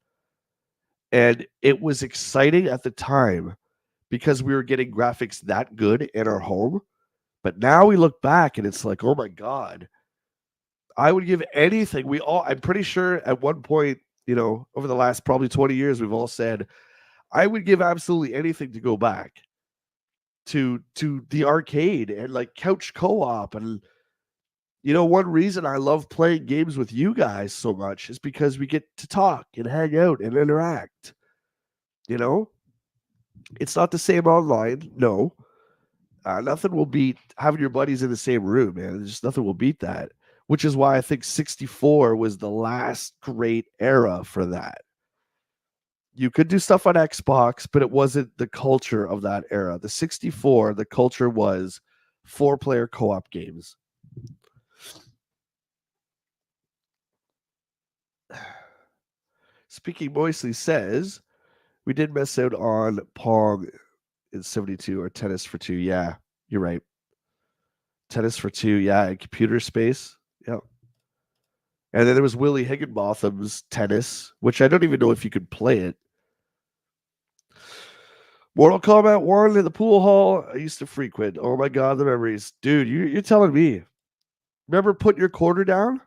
[SPEAKER 1] And it was exciting at the time because we were getting graphics that good in our home. But now we look back and it's like, oh my God, I would give anything. I'm pretty sure at one point, over the last probably 20 years, we've all said, I would give absolutely anything to go back to the arcade and like couch co-op. And one reason I love playing games with you guys so much is because we get to talk and hang out and interact. It's not the same online. No, nothing will beat having your buddies in the same room, man. There's just nothing will beat that. Which is why I think 64 was the last great era for that. You could do stuff on Xbox, but it wasn't the culture of that era. The 64, the culture was 4-player co-op games. Speaking Moistly says, We did miss out on Pong in 72 or Tennis for Two. Yeah, you're right. Tennis for Two. Yeah, in computer space. Yeah. And then there was Willie Higginbotham's Tennis, which I don't even know if you could play it. Mortal Kombat 1 in the pool hall. I used to frequent. Oh my God, the memories. Dude, you're telling me. Remember putting your quarter down?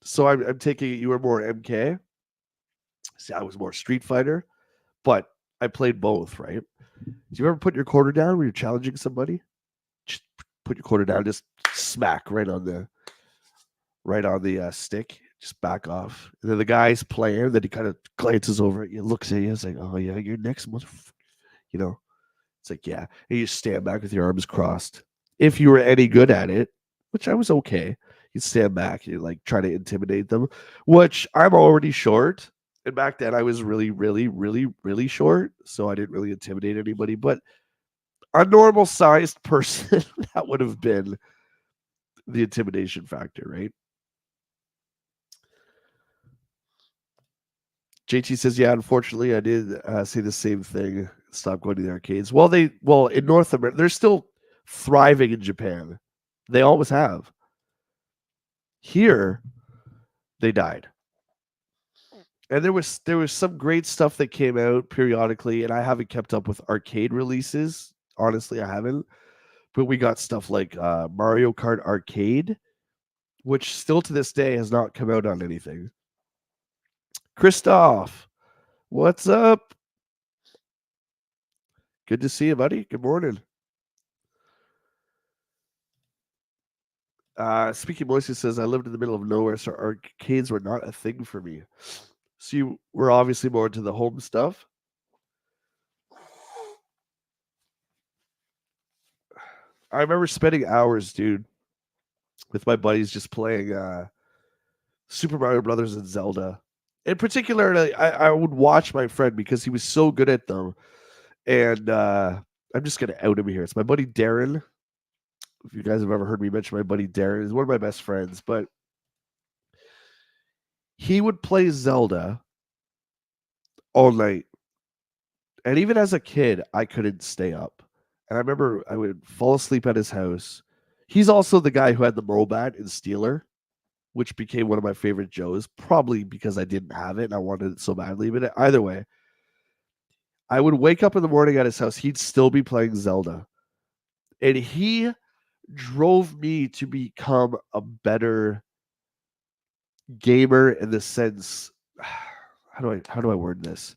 [SPEAKER 1] So I'm taking it you were more MK. See, I was more Street Fighter, but I played both, right? Do you ever put your quarter down when you're challenging somebody? Just put your quarter down, just smack right on the stick, just back off. And then the guy's playing, then he kind of glances over at you, looks at you, it's like, oh yeah, you're next motherfucker. You know, it's like, yeah. And you stand back with your arms crossed. If you were any good at it, which I was okay, you stand back, you like try to intimidate them, which I'm already short. And back then I was really, really, really, really short. So I didn't really intimidate anybody. But a normal sized person, that would have been the intimidation factor, right? JT says, yeah, unfortunately, I did say the same thing. Stop going to the arcades. Well, in North America, they're still thriving in Japan. They always have. Here, they died. And there was some great stuff that came out periodically, and I haven't kept up with arcade releases. Honestly, I haven't. But we got stuff like Mario Kart Arcade, which still to this day has not come out on anything. Christoph, what's up? Good to see you, buddy. Good morning. Speaking Moisty says, I lived in the middle of nowhere, so arcades were not a thing for me. So you were obviously more into the home stuff. I remember spending hours, dude, with my buddies just playing Super Mario Brothers and Zelda. In particular, I would watch my friend because he was so good at them. And I'm just gonna out him here. It's my buddy Darren. If you guys have ever heard me mention my buddy Darren, he's one of my best friends, but he would play Zelda all night. And even as a kid, I couldn't stay up. And I remember I would fall asleep at his house. He's also the guy who had the Mobat in Steeler, which became one of my favorite Joes, probably because I didn't have it and I wanted it so badly. But either way, I would wake up in the morning at his house. He'd still be playing Zelda. And he drove me to become a better gamer in the sense, how do I word this?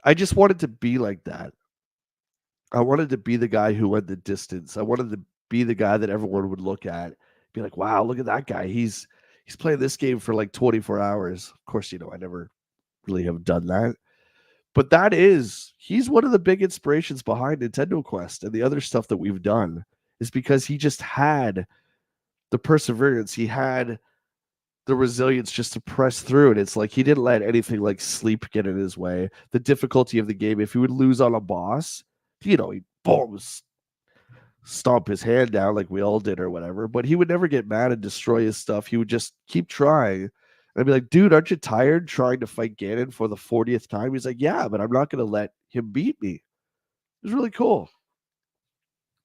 [SPEAKER 1] I just wanted to be like that. I wanted to be the guy who went the distance. I wanted to be the guy that everyone would look at, be like, "Wow, look at that guy. He's playing this game for like 24 hours." Of course, I never really have done that. But he's one of the big inspirations behind Nintendo Quest and the other stuff that we've done is because he just had the perseverance. He had the resilience just to press through it. It's like he didn't let anything like sleep get in his way. The difficulty of the game, if he would lose on a boss, he'd boom, stomp his hand down like we all did or whatever. But he would never get mad and destroy his stuff. He would just keep trying. And I'd be like, dude, aren't you tired trying to fight Ganon for the 40th time? He's like, yeah, but I'm not going to let him beat me. It was really cool.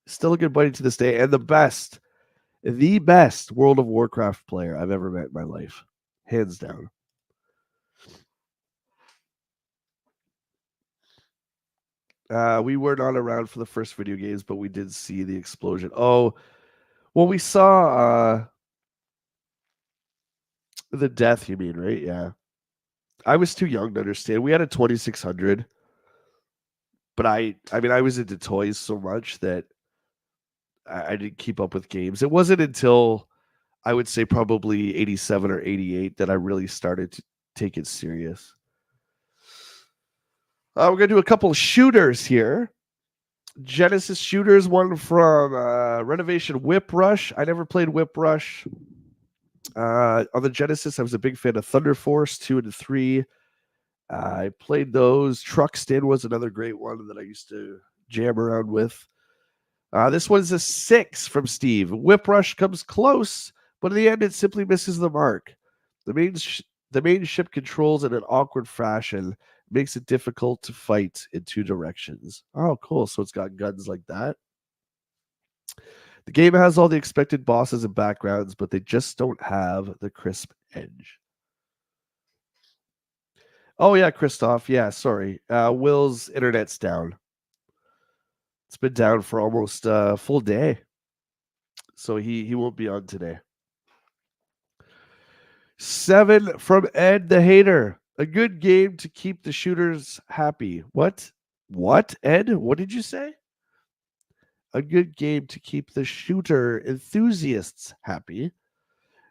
[SPEAKER 1] Still a good buddy to this day. And the best World of Warcraft player I've ever met in my life. Hands down. We were not around for the first video games, but we did see the explosion. Oh, well, we saw the death, you mean, right? Yeah. I was too young to understand. We had a 2600, but I mean, I was into toys so much that I didn't keep up with games. It wasn't until I would say probably 87 or 88 that I really started to take it serious. We're going to do a couple of shooters here. Genesis shooters, one from Renovation Whip Rush. I never played Whip Rush. On the Genesis, I was a big fan of Thunder Force 2 and 3. I played those. Truxton was another great one that I used to jam around with. This one's a 6 from Steve. Whip Rush comes close, but in the end, it simply misses the mark. The main ship controls in an awkward fashion, makes it difficult to fight in two directions. Oh, cool. So it's got guns like that. The game has all the expected bosses and backgrounds, but they just don't have the crisp edge. Oh yeah, Christoph. Yeah, sorry. Will's internet's down. It's been down for almost a full day, so he won't be on today. 7 from Ed the Hater. A good game to keep the shooters happy. What? What, Ed? What did you say? A good game to keep the shooter enthusiasts happy.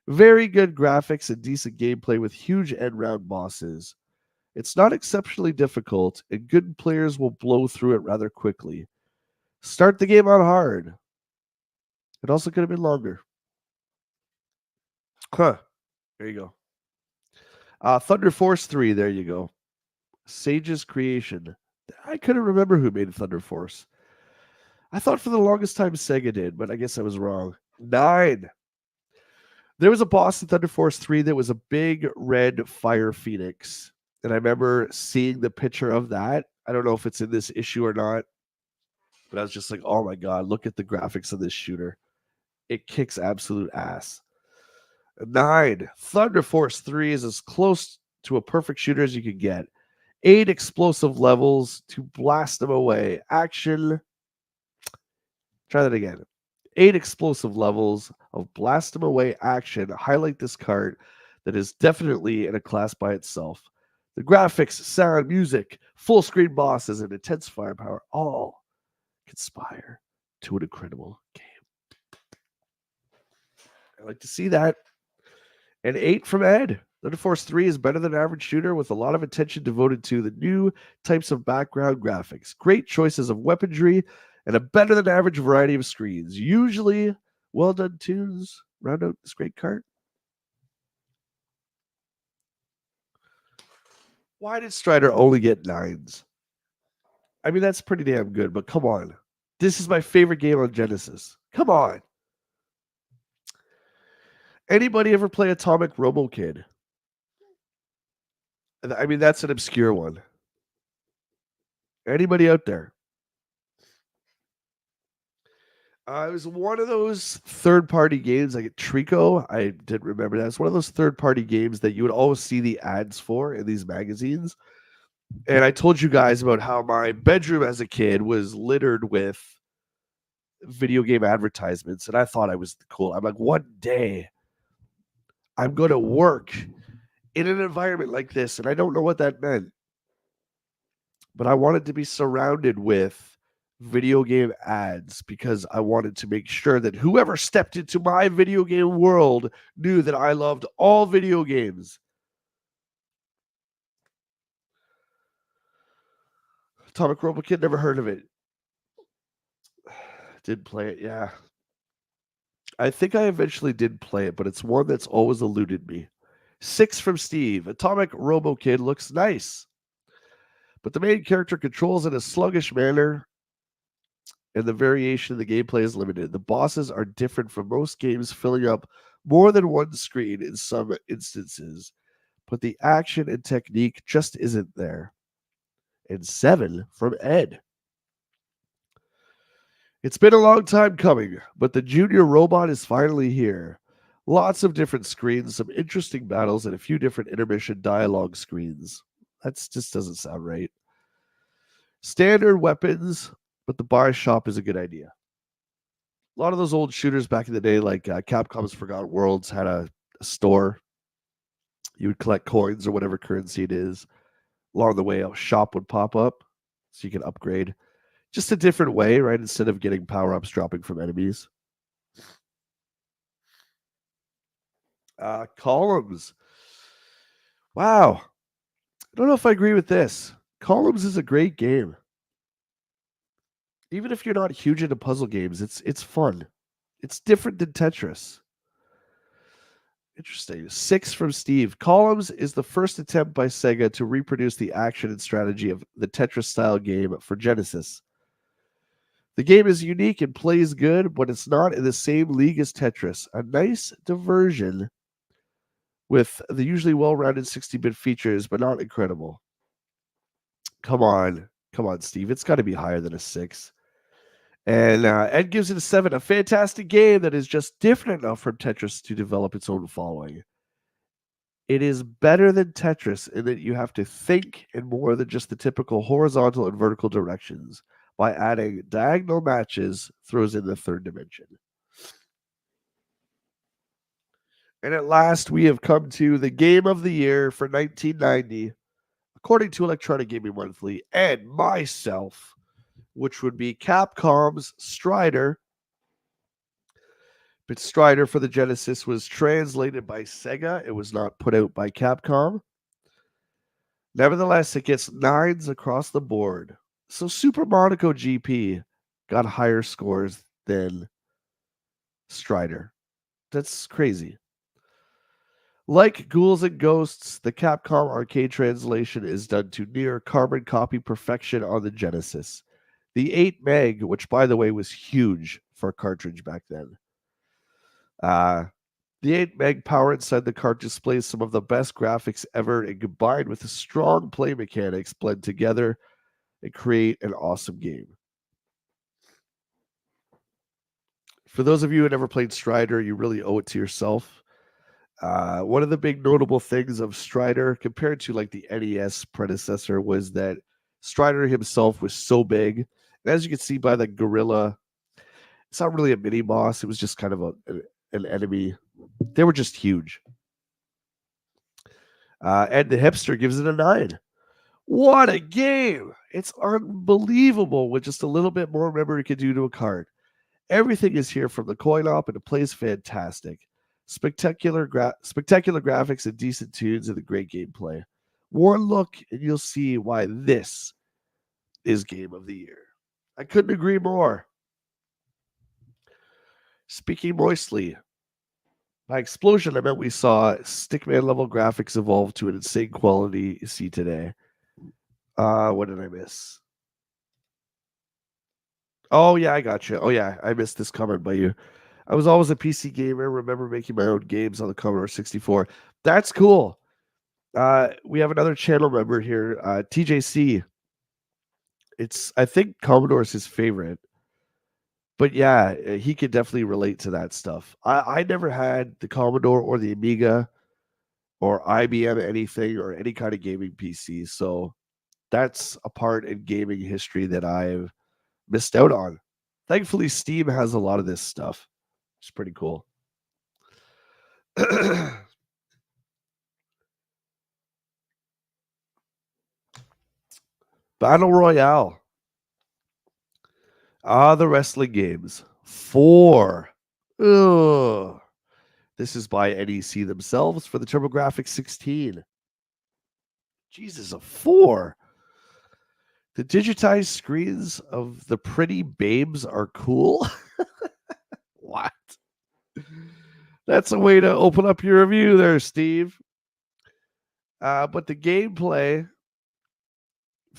[SPEAKER 1] Very good graphics and decent gameplay with huge end round bosses. It's not exceptionally difficult, and good players will blow through it rather quickly. Start the game on hard. It also could have been longer. Huh. There you go. Thunder Force 3, there you go. Sage's Creation. I couldn't remember who made Thunder Force. I thought for the longest time Sega did, but I guess I was wrong. 9. There was a boss in Thunder Force 3 that was a big red fire phoenix. And I remember seeing the picture of that. I don't know if it's in this issue or not, but I was just like, oh my God, look at the graphics of this shooter. It kicks absolute ass. 9. Thunder Force 3 is as close to a perfect shooter as you can get. 8 explosive levels to blast them away. Action. Try that again. 8 explosive levels of blast them away action highlight this card that is definitely in a class by itself. The graphics, sound, music, full screen bosses, and intense firepower all conspire to an incredible game. I like to see that. And 8 from Ed. Thunder Force 3 is better than average shooter with a lot of attention devoted to the new types of background graphics, great choices of weaponry, and a better than average variety of screens. Usually well done tunes round out this great card. Why did Strider only get 9s? I mean, that's pretty damn good, but come on. This is my favorite game on Genesis. Come on. Anybody ever play Atomic Robo Kid? I mean, that's an obscure one. Anybody out there? It was one of those third-party games like Trico. I didn't remember that. It's one of those third-party games that you would always see the ads for in these magazines. And I told you guys about how my bedroom as a kid was littered with video game advertisements, and I thought I was cool. I'm like, one day I'm going to work in an environment like this, and I don't know what that meant. But I wanted to be surrounded with video game ads because I wanted to make sure that whoever stepped into my video game world knew that I loved all video games. Atomic Robo Kid, never heard of it. Did play it, yeah. I think I eventually did play it, but it's one that's always eluded me. 6 from Steve. Atomic Robo Kid looks nice, but the main character controls in a sluggish manner, and the variation of the gameplay is limited. The bosses are different from most games, filling up more than one screen in some instances, but the action and technique just isn't there. And 7 from Ed. It's been a long time coming, but the junior robot is finally here. Lots of different screens, some interesting battles, and a few different intermission dialogue screens. That just doesn't sound right. Standard weapons, but the buy shop is a good idea. A lot of those old shooters back in the day, like Capcom's Forgotten Worlds, had a store. You would collect coins or whatever currency it is. Along the way, a shop would pop up so you can upgrade. Just a different way, right? Instead of getting power-ups dropping from enemies. Columns. Wow. I don't know if I agree with this. Columns is a great game. Even if you're not huge into puzzle games, it's fun. It's different than Tetris. Interesting. 6 from Steve. Columns is the first attempt by Sega to reproduce the action and strategy of the Tetris-style game for Genesis. The game is unique and plays good, but it's not in the same league as Tetris. A nice diversion with the usually well-rounded 60-bit features, but not incredible. Come on. Come on, Steve. It's got to be higher than a 6. And Ed gives it a 7. A fantastic game that is just different enough for Tetris to develop its own following. It is better than Tetris in that you have to think in more than just the typical horizontal and vertical directions. By adding diagonal matches, throws in the third dimension. And at last, we have come to the game of the year for 1990, according to Electronic Gaming Monthly and myself, which would be Capcom's Strider. But Strider for the Genesis was translated by Sega. It was not put out by Capcom. Nevertheless, it gets 9s across the board. So Super Monaco GP got higher scores than Strider. That's crazy. Like Ghouls and Ghosts, the Capcom arcade translation is done to near carbon copy perfection on the Genesis. The 8 meg, which by the way was huge for a cartridge back then. The 8 meg power inside the cart displays some of the best graphics ever, and combined with the strong play mechanics blend together and create an awesome game. For those of you who never played Strider, you really owe it to yourself. One of the big notable things of Strider compared to like the NES predecessor was that Strider himself was so big. And as you can see by the gorilla, it's not really a mini boss. It was just kind of an enemy. They were just huge. And the hipster gives it a 9. What a game! It's unbelievable with just a little bit more memory can do to a card. Everything is here from the coin op, and it plays fantastic. Spectacular graphics and decent tunes and a great gameplay. One look, and you'll see why this is Game of the Year. I couldn't agree more. Speaking moistly, by explosion, I meant we saw Stickman level graphics evolve to an insane quality you see today. What did I miss? Oh, yeah, I got you. Oh, yeah, I missed this comment by you. I was always a PC gamer. Remember making my own games on the Commodore 64. That's cool. We have another channel member here, TJC. I think Commodore is his favorite. But yeah, he could definitely relate to that stuff. I never had the Commodore or the Amiga or IBM anything or any kind of gaming PC. So that's a part in gaming history that I've missed out on. Thankfully, Steam has a lot of this stuff. It's pretty cool. Battle Royale. The wrestling games. 4. Ugh. This is by NEC themselves for the TurboGrafx 16. Jesus, a 4. The digitized screens of the pretty babes are cool. What? That's a way to open up your review there, Steve. But the gameplay,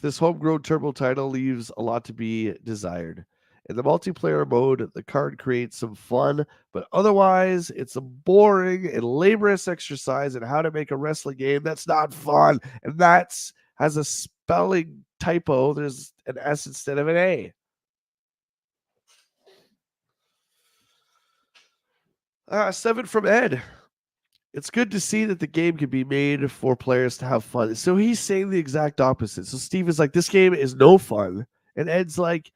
[SPEAKER 1] this homegrown turbo title leaves a lot to be desired. In the multiplayer mode, the card creates some fun, but otherwise, it's a boring and laborious exercise in how to make a wrestling game that's not fun. And that's has a spelling typo. There's an S instead of an A. 7 from Ed. It's good to see that the game can be made for players to have fun. So he's saying the exact opposite. So Steve is like, this game is no fun. And Ed's like,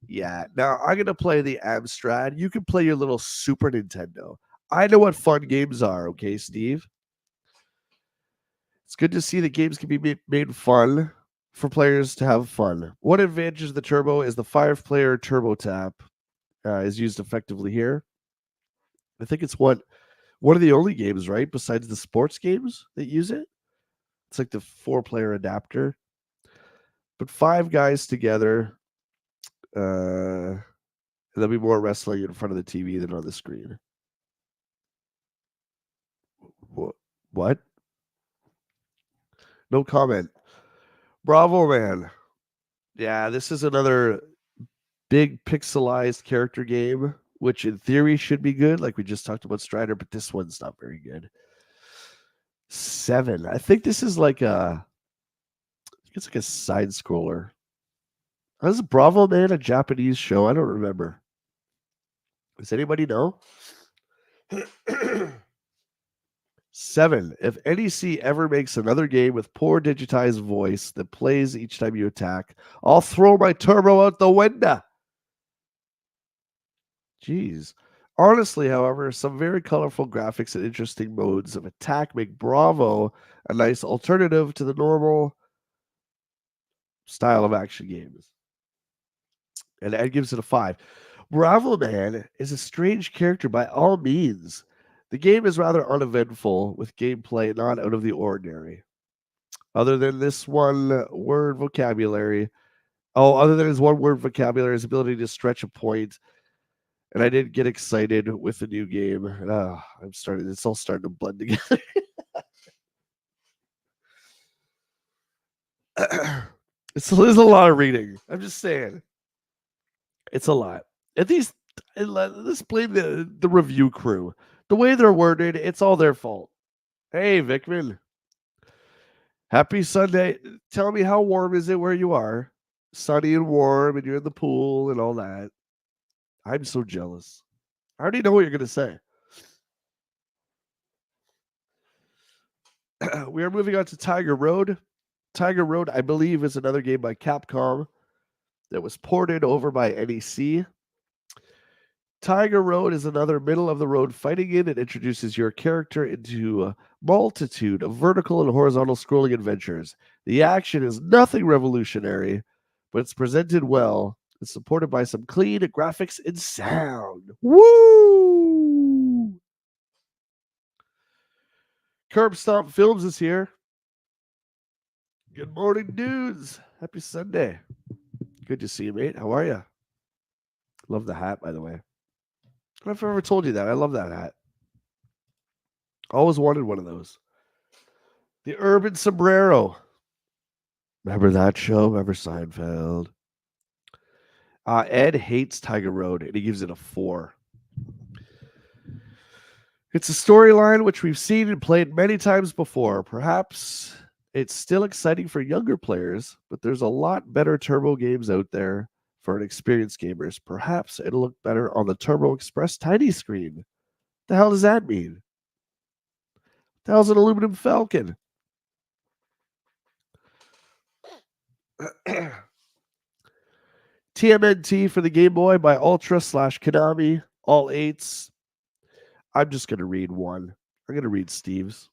[SPEAKER 1] yeah, now I'm going to play the Amstrad. You can play your little Super Nintendo. I know what fun games are, okay, Steve? It's good to see that games can be made fun for players to have fun. One advantage of the Turbo is the 5-player Turbo Tap is used effectively here. I think it's one of the only games, right, besides the sports games that use it. It's like the 4-player adapter. But 5 guys together, there'll be more wrestling in front of the TV than on the screen. What? No comment. Bravo, man. Yeah, this is another big pixelized character game, which in theory should be good, like we just talked about Strider, but this one's not very good. 7. I think this is like a It's like a side scroller. Was Bravo Man a Japanese show? I don't remember. Does anybody know? 7. If NEC ever makes another game with poor digitized voice that plays each time you attack, I'll throw my turbo out the window. Jeez. Honestly, however, some very colorful graphics and interesting modes of attack make Bravo a nice alternative to the normal style of action games. And Ed gives it a 5. Bravo Man is a strange character by all means. The game is rather uneventful, with gameplay not out of the ordinary. Other than this one word vocabulary. Other than his one word vocabulary, his ability to stretch a point. And I did get excited with the new game. It's all starting to blend together. There's a lot of reading. I'm just saying. It's a lot. At least let's blame the review crew. The way they're worded, it's all their fault. Hey, Vickman. Happy Sunday. Tell me, how warm is it where you are? Sunny and warm, and you're in the pool and all that. I'm so jealous. I already know what you're going to say. We are moving on to Tiger Road. Tiger Road, I believe, is another game by Capcom that was ported over by NEC. Tiger Road is another middle-of-the-road fighting game that introduces your character into a multitude of vertical and horizontal scrolling adventures. The action is nothing revolutionary, but it's presented well. It's supported by some clean graphics and sound. Woo! Curb Stomp Films is here. Good morning, dudes. Happy Sunday. Good to see you, mate. How are you? Love the hat, by the way. I don't know if I've ever told you that. I love that hat. Always wanted one of those. The Urban Sombrero. Remember that show? Remember Seinfeld? Ed hates Tiger Road, and he gives it a 4. It's a storyline which we've seen and played many times before. Perhaps it's still exciting for younger players, but there's a lot better turbo games out there for inexperienced gamers. Perhaps it'll look better on the Turbo Express tiny screen. The hell does that mean? The hell's an aluminum falcon? TMNT for the Game Boy by Ultra / Konami. All 8s. I'm just going to read one. I'm going to read Steve's.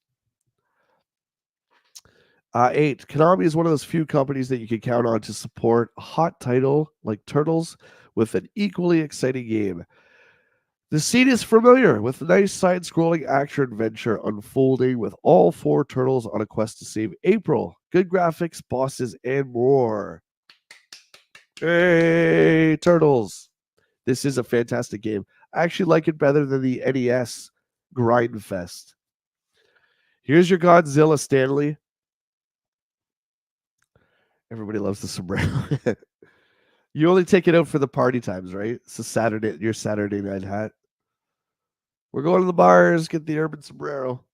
[SPEAKER 1] 8. Konami is one of those few companies that you can count on to support a hot title like Turtles with an equally exciting game. The scene is familiar, with nice side-scrolling action-adventure unfolding with all 4 turtles on a quest to save April. Good graphics, bosses, and more. Hey, Turtles! This is a fantastic game. I actually like it better than the NES Grindfest. Here's your Godzilla, Stanley. Everybody loves the sombrero. You only take it out for the party times, right? It's your Saturday night hat. We're going to the bars, get the Urban Sombrero.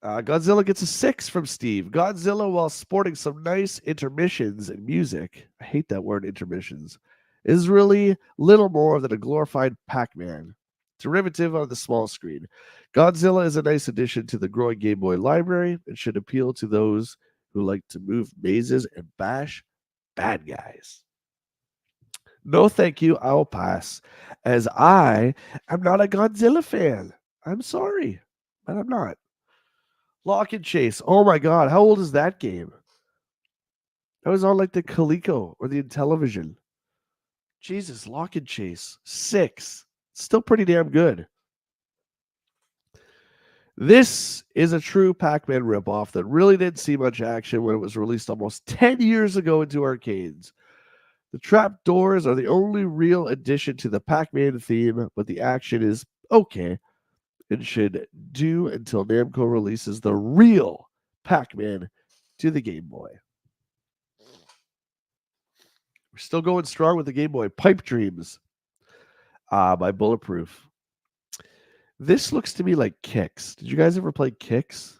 [SPEAKER 1] Godzilla gets a 6 from Steve. Godzilla, while sporting some nice intermissions and music, I hate that word, intermissions, is really little more than a glorified Pac-Man, derivative on the small screen. Godzilla is a nice addition to the growing Game Boy library and should appeal to those who like to move mazes and bash bad guys. No, thank you. I'll pass, as I am not a Godzilla fan. I'm sorry, but I'm not. Lock and Chase. Oh my God. How old is that game? That was on like the Coleco or the Intellivision. Jesus, Lock and Chase. 6. Still pretty damn good. This is a true Pac-Man ripoff that really didn't see much action when it was released almost 10 years ago into arcades. The trap doors are the only real addition to the Pac-Man theme, but the action is okay and should do until Namco releases the real Pac-Man to the Game Boy. We're still going strong with the Game Boy. Pipe Dreams by Bulletproof. This looks to me like Kicks. Did you guys ever play Kicks?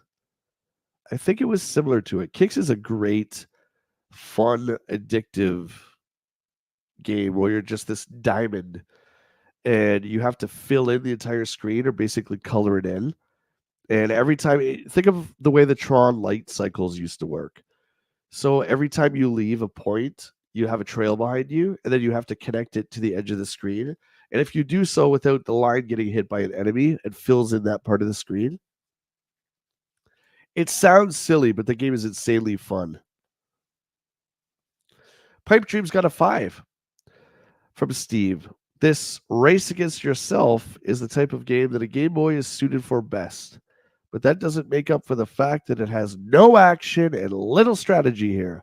[SPEAKER 1] I think it was similar to it. Kicks is a great, fun, addictive game where you're just this diamond and you have to fill in the entire screen or basically color it in. And every time, think of the way the Tron light cycles used to work. So every time you leave a point, you have a trail behind you, and then you have to connect it to the edge of the screen. And if you do so without the line getting hit by an enemy, it fills in that part of the screen. It sounds silly, but the game is insanely fun. Pipe Dreams got a 5 from Steve. This race against yourself is the type of game that a Game Boy is suited for best. But that doesn't make up for the fact that it has no action and little strategy here.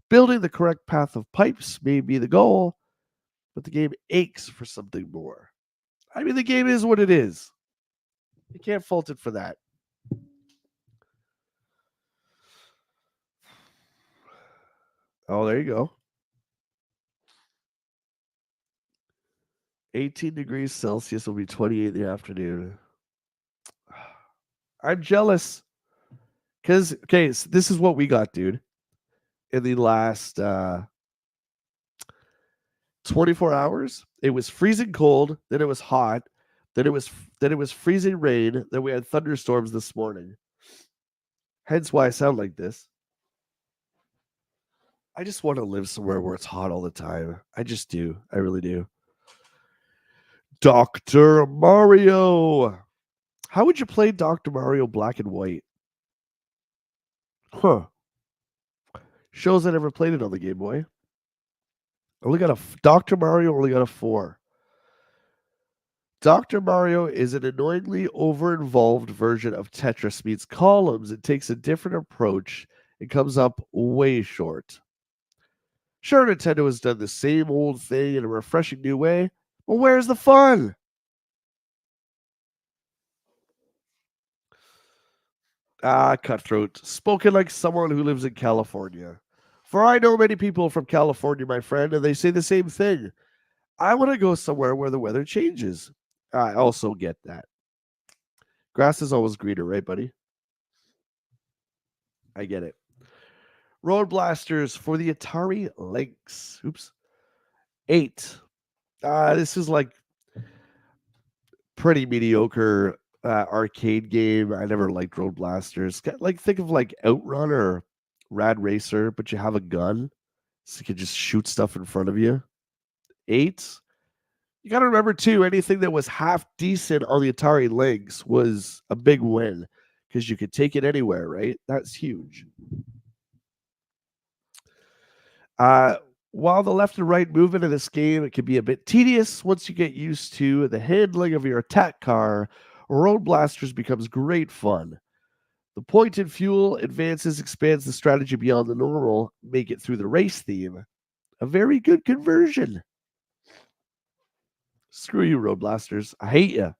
[SPEAKER 1] Building the correct path of pipes may be the goal, but the game aches for something more. I mean, the game is what it is. You can't fault it for that. Oh, there you go. 18 degrees Celsius will be 28 in the afternoon. I'm jealous. Because, okay, so this is what we got, dude. In the last 24 hours, it was freezing cold, then it was hot, then it was freezing rain, then we had thunderstorms this morning. Hence why I sound like this. I just want to live somewhere where it's hot all the time. I just do. I really do. Dr. Mario. How would you play Dr. Mario black and white? Huh. Shows I never played it on the Game Boy. Only got a Dr. Mario only got a 4. Dr. Mario is an annoyingly over-involved version of Tetris meets columns. It takes a different approach. It comes up way short. Sure, Nintendo has done the same old thing in a refreshing new way, but where's the fun? Ah, Cutthroat, spoken like someone who lives in California. For I know many people from California, my friend, and they say the same thing. I want to go somewhere where the weather changes. I also get that. Grass is always greener, right, buddy? I get it. Road Blasters for the Atari Lynx. Oops. 8. This is like pretty mediocre arcade game. I never liked Road Blasters. Like think of like Outrun or Rad Racer, but you have a gun, so you can just shoot stuff in front of you. 8. You got to remember too, anything that was half decent on the Atari Lynx was a big win because you could take it anywhere, right? That's huge. While the left and right movement of this game, it can be a bit tedious once you get used to the handling of your attack car. Road Blasters becomes great fun. The point and fuel advances expands the strategy beyond the normal, make it through the race theme. A very good conversion. Screw you, Road Blasters. I hate you.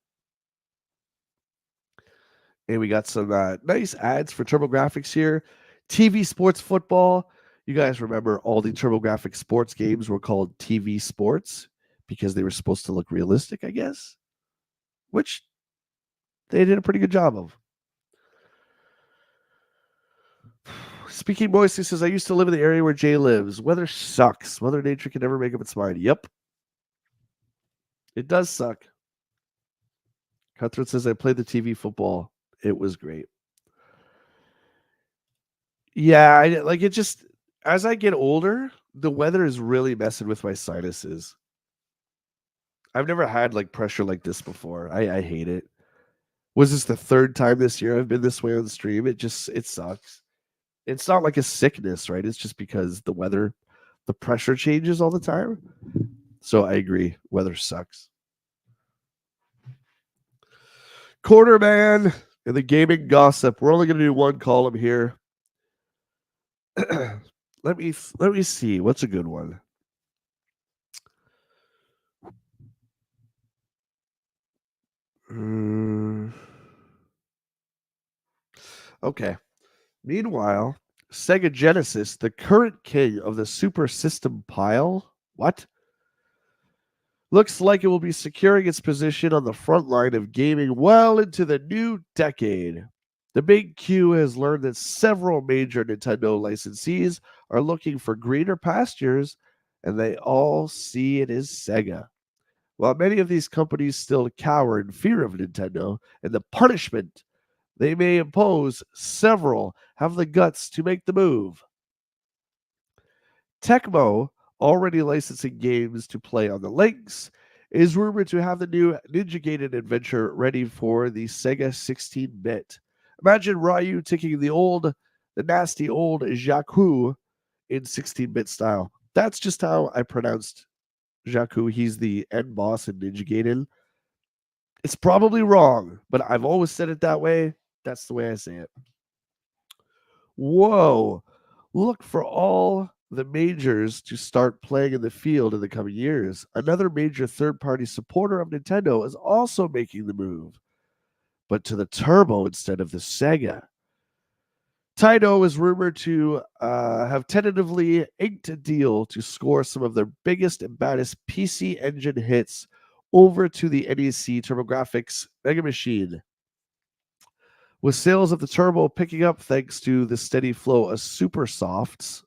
[SPEAKER 1] And we got some nice ads for TurboGrafx here. TV Sports Football. You guys remember all the TurboGrafx sports games were called TV Sports because they were supposed to look realistic, I guess, which they did a pretty good job of. Speaking Moisty says, I used to live in the area where Jay lives. Weather sucks. Mother Nature can never make up its mind. Yep. It does suck. Cutthroat says, I played the TV football. It was great. Yeah, it just, as I get older, the weather is really messing with my sinuses. I've never had like pressure like this before. I hate it. Was this the 3rd time this year I've been this way on the stream? It sucks. It's not like a sickness, right? It's just because the weather, the pressure changes all the time. So I agree. Weather sucks. Quarterman and the gaming gossip. We're only going to do one column here. Let me see. What's a good one? Okay. Meanwhile, Sega Genesis, the current king of the Super System pile, what? Looks like it will be securing its position on the front line of gaming well into the new decade. The Big Q has learned that several major Nintendo licensees are looking for greener pastures, and they all see it as Sega. While many of these companies still cower in fear of Nintendo and the punishment they may impose, several have the guts to make the move. Tecmo, already licensing games to play on the Lynx, is rumored to have the new Ninja Gaiden adventure ready for the Sega 16-bit. Imagine Ryu taking the nasty old Jakku in 16-bit style. That's just how I pronounced Jakku. He's the end boss in Ninja Gaiden. It's probably wrong, but I've always said it that way. That's the way I say it. Whoa. Look for all the majors to start playing in the field in the coming years. Another major third party supporter of Nintendo is also making the move, but to the Turbo instead of the Sega. Taito is rumored to have tentatively inked a deal to score some of their biggest and baddest PC Engine hits over to the NEC TurboGrafx Mega Machine. With sales of the Turbo picking up thanks to the steady flow of Super Softs,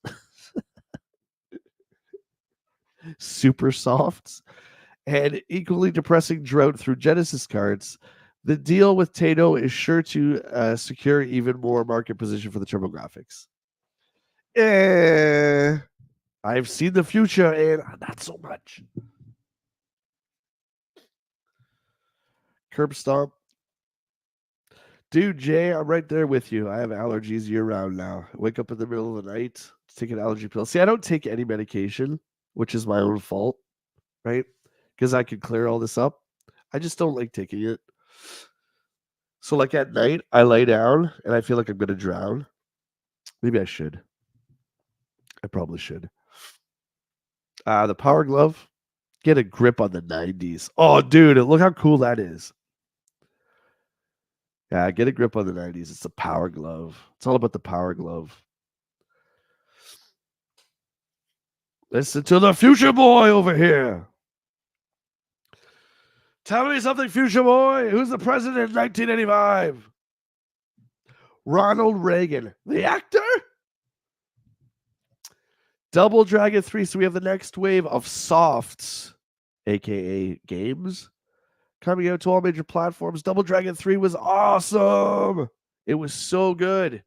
[SPEAKER 1] Super Softs, and equally depressing drought through Genesis cards, the deal with Taito is sure to secure even more market position for the TurboGrafx. Eh, I've seen the future, and not so much. Curb Stomp. Dude, Jay, I'm right there with you. I have allergies year round now. I wake up in the middle of the night to take an allergy pill. See, I don't take any medication, which is my own fault, right? Because I could clear all this up. I just don't like taking it. So, like at night, I lay down and I feel like I'm going to drown. Maybe I should. I probably should. The Power Glove. Get a grip on the 90s. Oh, dude, look how cool that is. Yeah, get a grip on the 90s. It's a Power Glove. It's all about the Power Glove. Listen to the future boy over here. Tell me something, future boy. Who's the president in 1985? Ronald Reagan. The actor? Double Dragon 3. So we have the next wave of softs, aka games, coming out to all major platforms. Double Dragon 3 was awesome. It was so good.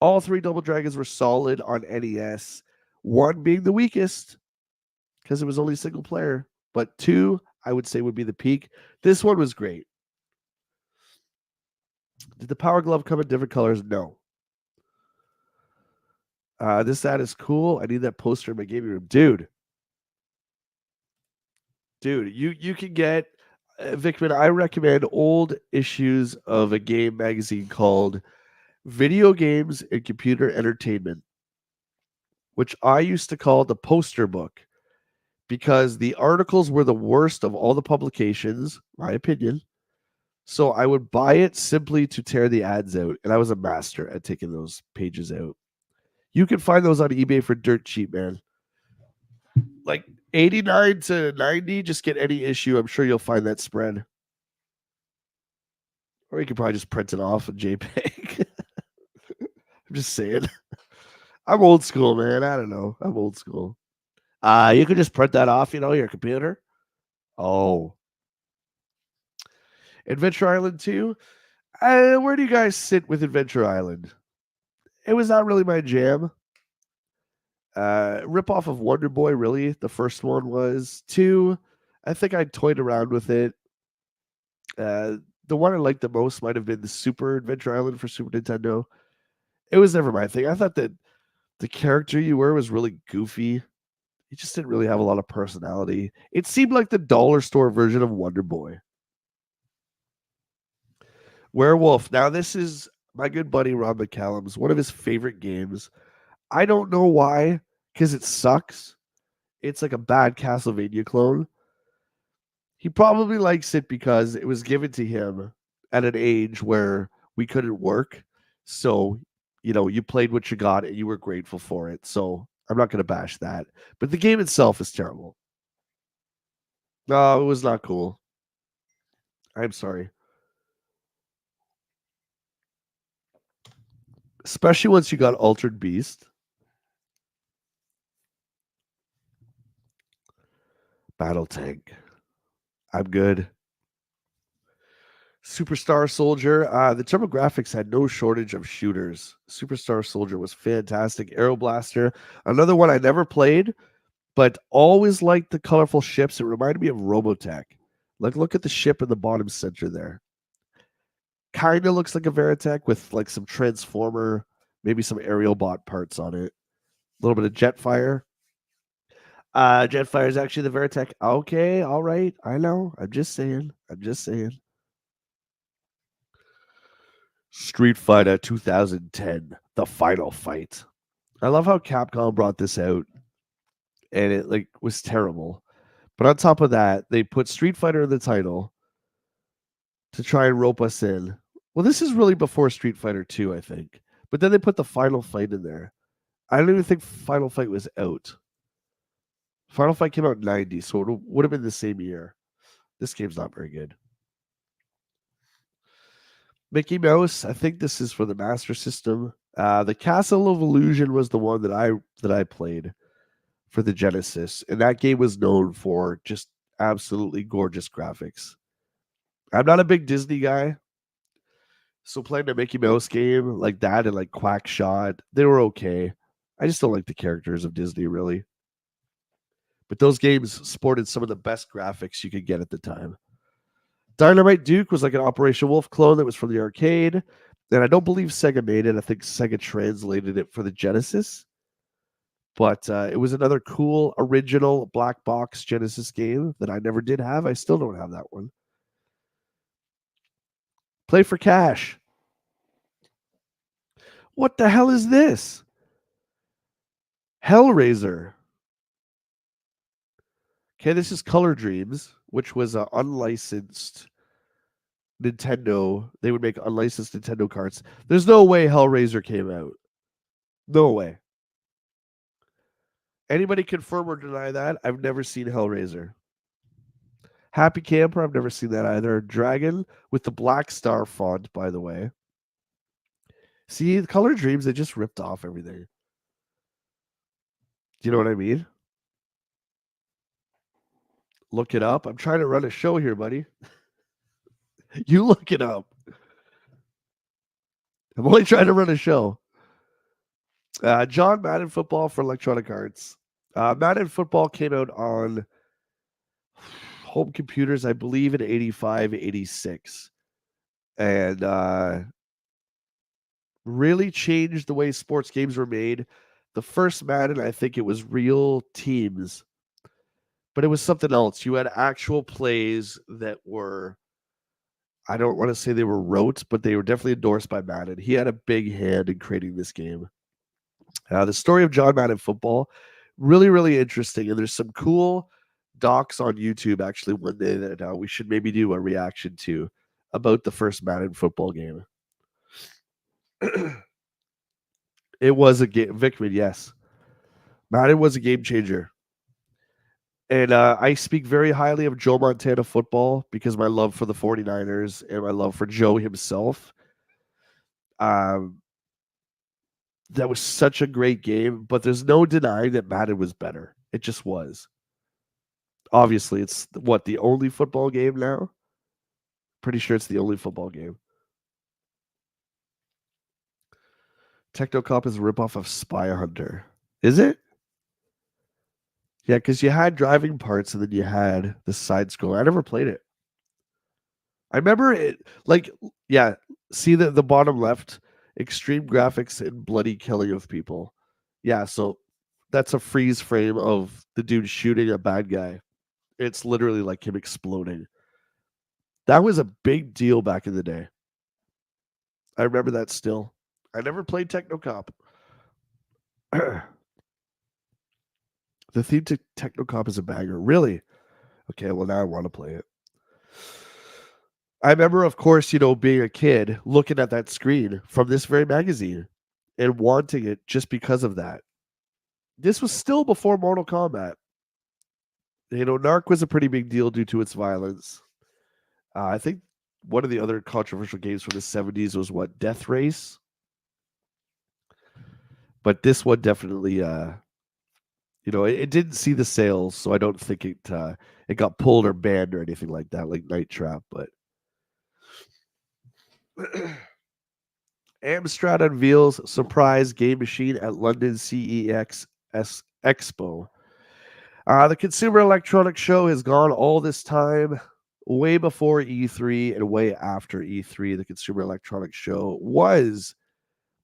[SPEAKER 1] All three Double Dragons were solid on NES. One being the weakest because it was only single player, but two, I would say, would be the peak. This one was great. Did the Power Glove come in different colors? No. This ad is cool. I need that poster in my gaming room, dude. You can get Vickman. I recommend old issues of a game magazine called Video Games and Computer Entertainment, which I used to call the poster book because the articles were the worst of all the publications, my opinion. So I would buy it simply to tear the ads out, and I was a master at taking those pages out. You can find those on eBay for dirt cheap, man. Like 89 to 90, just get any issue. I'm sure you'll find that spread. Or you could probably just print it off a JPEG. I'm just saying. I'm old school, man. I don't know. I'm old school. You could just print that off, your computer. Oh. Adventure Island 2. Where do you guys sit with Adventure Island? It was not really my jam. Rip off of Wonder Boy, really. The first one was. Two, I think I toyed around with it. The one I liked the most might have been the Super Adventure Island for Super Nintendo. It was never my thing. I thought that the character you were was really goofy. He just didn't really have a lot of personality. It seemed like the dollar store version of Wonder Boy. Werewolf. Now, this is my good buddy Rob McCallum's one of his favorite games. I don't know why, because it sucks. It's like a bad Castlevania clone. He probably likes it because it was given to him at an age where we couldn't work. So, you played what you got and you were grateful for it. So I'm not going to bash that. But the game itself is terrible. No, it was not cool. I'm sorry. especially once you got Altered Beast. Battle Tank. I'm good. Superstar Soldier. The TurboGrafx had no shortage of shooters. Superstar Soldier was fantastic. Aero Blaster. Another one I never played, but always liked the colorful ships. It reminded me of Robotech. Like, look at the ship in the bottom center there. Kind of looks like a Veritech with like some transformer, maybe some aerial bot parts on it. A little bit of Jetfire. Jetfire is actually the Veritech. Okay, all right. I know. I'm just saying. I'm just saying. Street Fighter 2010, the final fight. I love how Capcom brought this out and it like was terrible. But on top of that, they put Street Fighter in the title to try and rope us in. Well, this is really before Street Fighter 2, I think. But then they put the final fight in there. I don't even think Final Fight was out. Final Fight came out in 90, so it would have been the same year. This game's not very good. Mickey Mouse, I think this is for the Master System. The Castle of Illusion was the one that I played for the Genesis, and that game was known for just absolutely gorgeous graphics. I'm not a big Disney guy, so playing a Mickey Mouse game like that and like Quack Shot, they were okay. I just don't like the characters of Disney really. But those games sported some of the best graphics you could get at the time. Dynamite Duke was like an Operation Wolf clone that was from the arcade. And I don't believe Sega made it. I think Sega translated it for the Genesis. But it was another cool, original black box Genesis game that I never did have. I still don't have that one. Play for Cash. What the hell is this? Hellraiser. Okay, this is Color Dreams, which was an unlicensed Nintendo. They would make unlicensed Nintendo carts. There's no way Hellraiser came out. No way. Anybody confirm or deny that? I've never seen Hellraiser. Happy Camper, I've never seen that either. Dragon with the Black Star font, by the way. See, the Color Dreams, they just ripped off everything. Do you know what I mean? Look it up. I'm trying to run a show here, buddy. You look it up. I'm only trying to run a show. John Madden Football for Electronic Arts. Madden Football came out on home computers, I believe, in 85, 86. And really changed the way sports games were made. The first Madden, I think it was real teams, but it was something else. You had actual plays that were, I don't want to say they were rote, but they were definitely endorsed by Madden. He had a big hand in creating this game. The story of John Madden Football, really, really interesting. And there's some cool docs on YouTube actually one day that we should maybe do a reaction to about the first Madden Football game. It was a game. Vickman, yes. Madden was a game changer. And I speak very highly of Joe Montana football because my love for the 49ers and my love for Joe himself. That was such a great game, but there's no denying that Madden was better. It just was. Obviously, it's what, the only football game now? Pretty sure it's the only football game. Technocop is a ripoff of Spy Hunter. Is it? Yeah, because you had driving parts and then you had the side scroller. I never played it. I remember it like, yeah, see the bottom left, extreme graphics and bloody killing of people. Yeah, so that's a freeze frame of the dude shooting a bad guy. It's literally like him exploding. That was a big deal back in the day. I remember that still. I never played Technocop. The theme to Technocop is a banger. Really? Okay, well, now I want to play it. I remember, of course, being a kid looking at that screen from this very magazine and wanting it just because of that. This was still before Mortal Kombat. Narc was a pretty big deal due to its violence. I think one of the other controversial games from the 70s was what, Death Race? But this one definitely, it didn't see the sales, so I don't think it got pulled or banned or anything like that, like Night Trap. But Amstrad unveils surprise game machine at London CEX Expo. The Consumer Electronics Show has gone all this time, way before E3 and way after E3. The Consumer Electronics Show was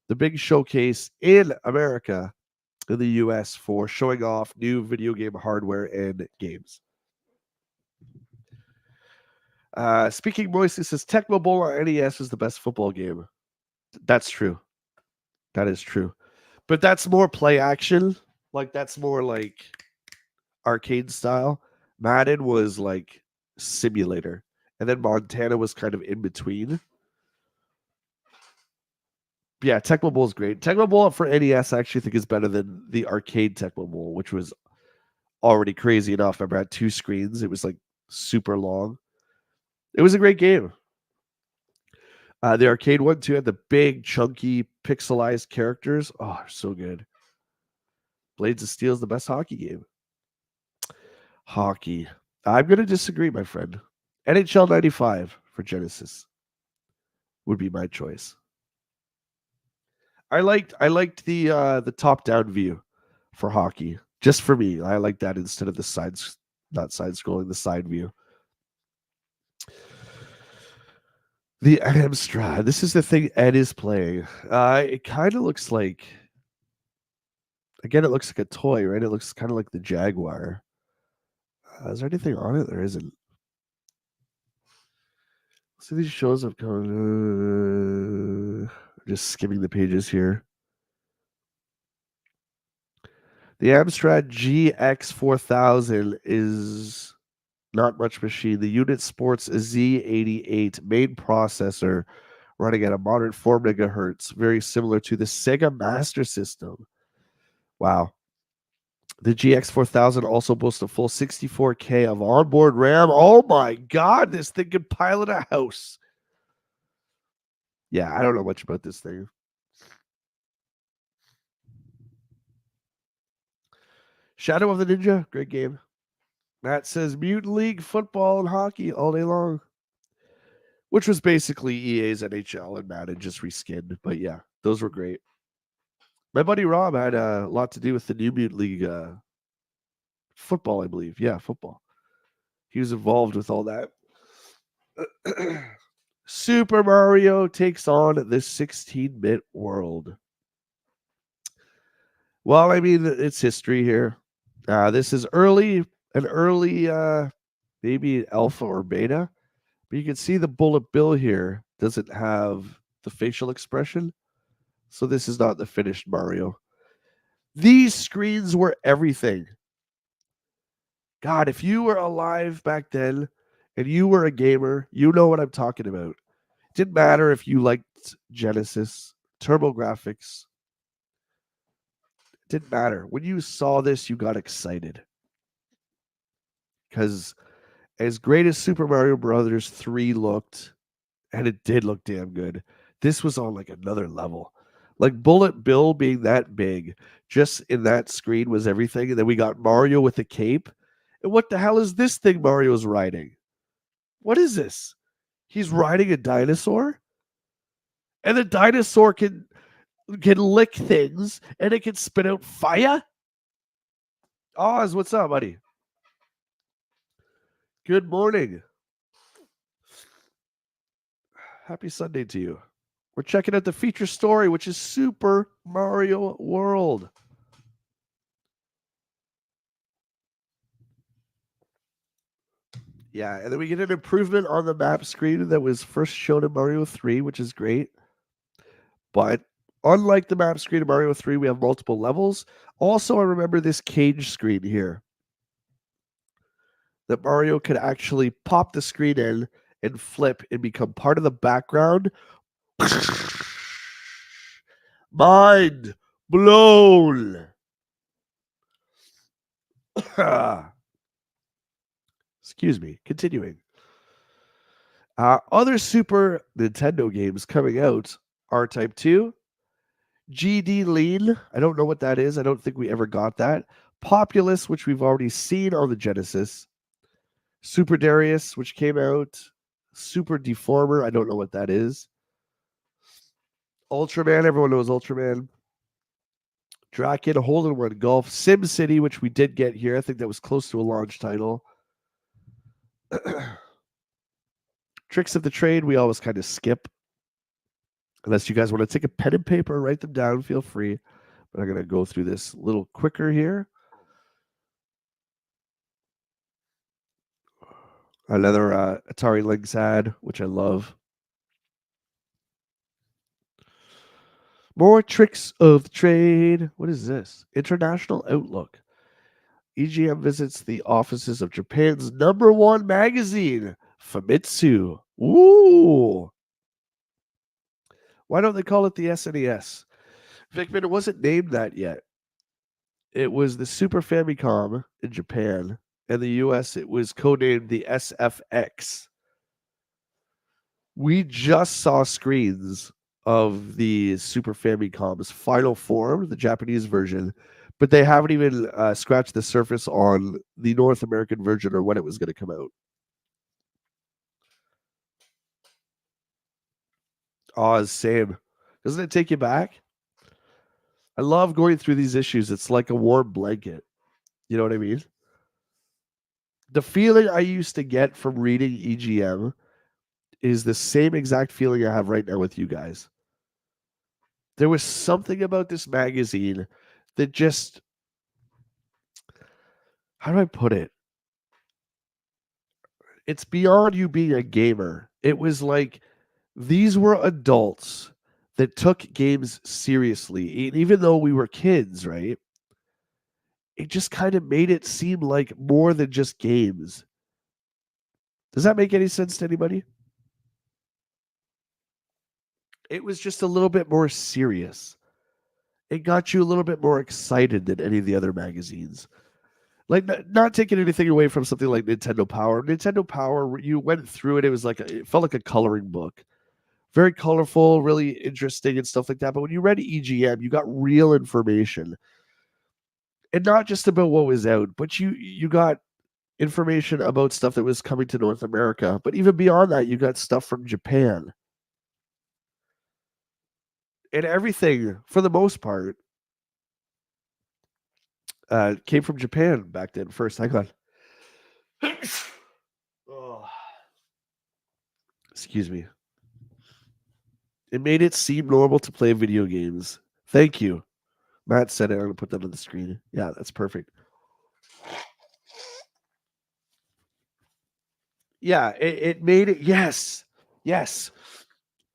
[SPEAKER 1] the big showcase in America, in the US, for showing off new video game hardware and games. Speaking Moisty says Tecmo Bowl on NES is the best football game. That's true. That is true. But that's more play action. Like, that's more like arcade style. Madden was like simulator. And then Montana was kind of in between. Yeah, Tecmo Bowl is great. Tecmo Bowl for NES I actually think is better than the arcade Tecmo Bowl, which was already crazy enough. I remember I had 2 screens. It was like super long. It was a great game. The arcade one too had the big, chunky, pixelized characters. Oh, so good. Blades of Steel is the best hockey game. Hockey. I'm going to disagree, my friend. NHL 95 for Genesis would be my choice. I liked the top down view for hockey. Just for me, I like that instead of the not side scrolling, the side view. The Amstrad. This is the thing Ed is playing. It kind of looks like, again, it looks like a toy, right? It looks kind of like the Jaguar. Is there anything on it? There isn't. So these shows have come. Just skimming the pages here. The Amstrad GX4000 is not much machine. The unit sports a Z88 main processor running at a modern 4 megahertz, very similar to the Sega Master System. Wow. The GX4000 also boasts a full 64K of onboard RAM. Oh my God, this thing can pilot a house. Yeah, I don't know much about this thing. Shadow of the Ninja, great game. Matt says Mutant League football and hockey all day long, which was basically EA's NHL and Madden just reskinned. But yeah, those were great. My buddy Rob had a lot to do with the new Mutant League football, I believe. Yeah, football. He was involved with all that. Super Mario takes on the 16-bit world. Well, I mean, it's history here. This is an early, maybe alpha or beta. But you can see the bullet bill here doesn't have the facial expression. So this is not the finished Mario. These screens were everything. God, if you were alive back then and you were a gamer, you know what I'm talking about. It didn't matter if you liked Genesis, TurboGrafx. It didn't matter. When you saw this, you got excited. Because as great as Super Mario Brothers 3 looked, and it did look damn good, this was on like another level. Like Bullet Bill being that big, just in that screen was everything. And then we got Mario with a cape. And what the hell is this thing Mario's riding? What is this? He's riding a dinosaur? And the dinosaur can lick things and it can spit out fire? Oz, what's up, buddy? Good morning. Happy Sunday to you. We're checking out the feature story, which is Super Mario World. Yeah, and then we get an improvement on the map screen that was first shown in Mario 3, which is great. But unlike the map screen in Mario 3, we have multiple levels. Also, I remember this cage screen here that Mario could actually pop the screen in and flip and become part of the background. Mind blown. Excuse me. Continuing. Other Super Nintendo games coming out are Type 2, GD Lean, I don't know what that is. I don't think we ever got that. Populous, which we've already seen on the Genesis. Super Darius, which came out. Super Deformer, I don't know what that is. Ultraman, everyone knows Ultraman. Draken, Hole in One Golf. Sim City, which we did get here. I think that was close to a launch title. Tricks of the Trade, we always kind of skip. Unless you guys want to take a pen and paper and write them down, feel free. But I'm going to go through this a little quicker here. Another Atari Lynx ad, which I love. More Tricks of the Trade. What is this? International Outlook. EGM visits the offices of Japan's #1 magazine, Famitsu. Ooh. Why don't they call it the SNES? Vikman, it wasn't named that yet. It was the Super Famicom in Japan. In the US, it was codenamed the SFX. We just saw screens of the Super Famicom's final form, the Japanese version, but they haven't even scratched the surface on the North American version or when it was going to come out. Oh, same. Doesn't it take you back? I love going through these issues. It's like a warm blanket. You know what I mean? The feeling I used to get from reading EGM is the same exact feeling I have right now with you guys. There was something about this magazine that just, how do I put it? It's beyond you being a gamer. It was like these were adults that took games seriously. And even though we were kids, right? It just kind of made it seem like more than just games. Does that make any sense to anybody? It was just a little bit more serious. It got you a little bit more excited than any of the other magazines. Like, not taking anything away from something like Nintendo Power. Nintendo Power, you went through it, it was like it felt like a coloring book. Very colorful, really interesting and stuff like that. But when you read EGM, you got real information. And not just about what was out, but you got information about stuff that was coming to North America. But even beyond that, you got stuff from Japan. And everything, for the most part, came from Japan back then. First, hang on. Oh, excuse me. It made it seem normal to play video games. Thank you. Matt said it. I'm going to put that on the screen. Yeah, that's perfect. Yeah, it made it. Yes. Yes.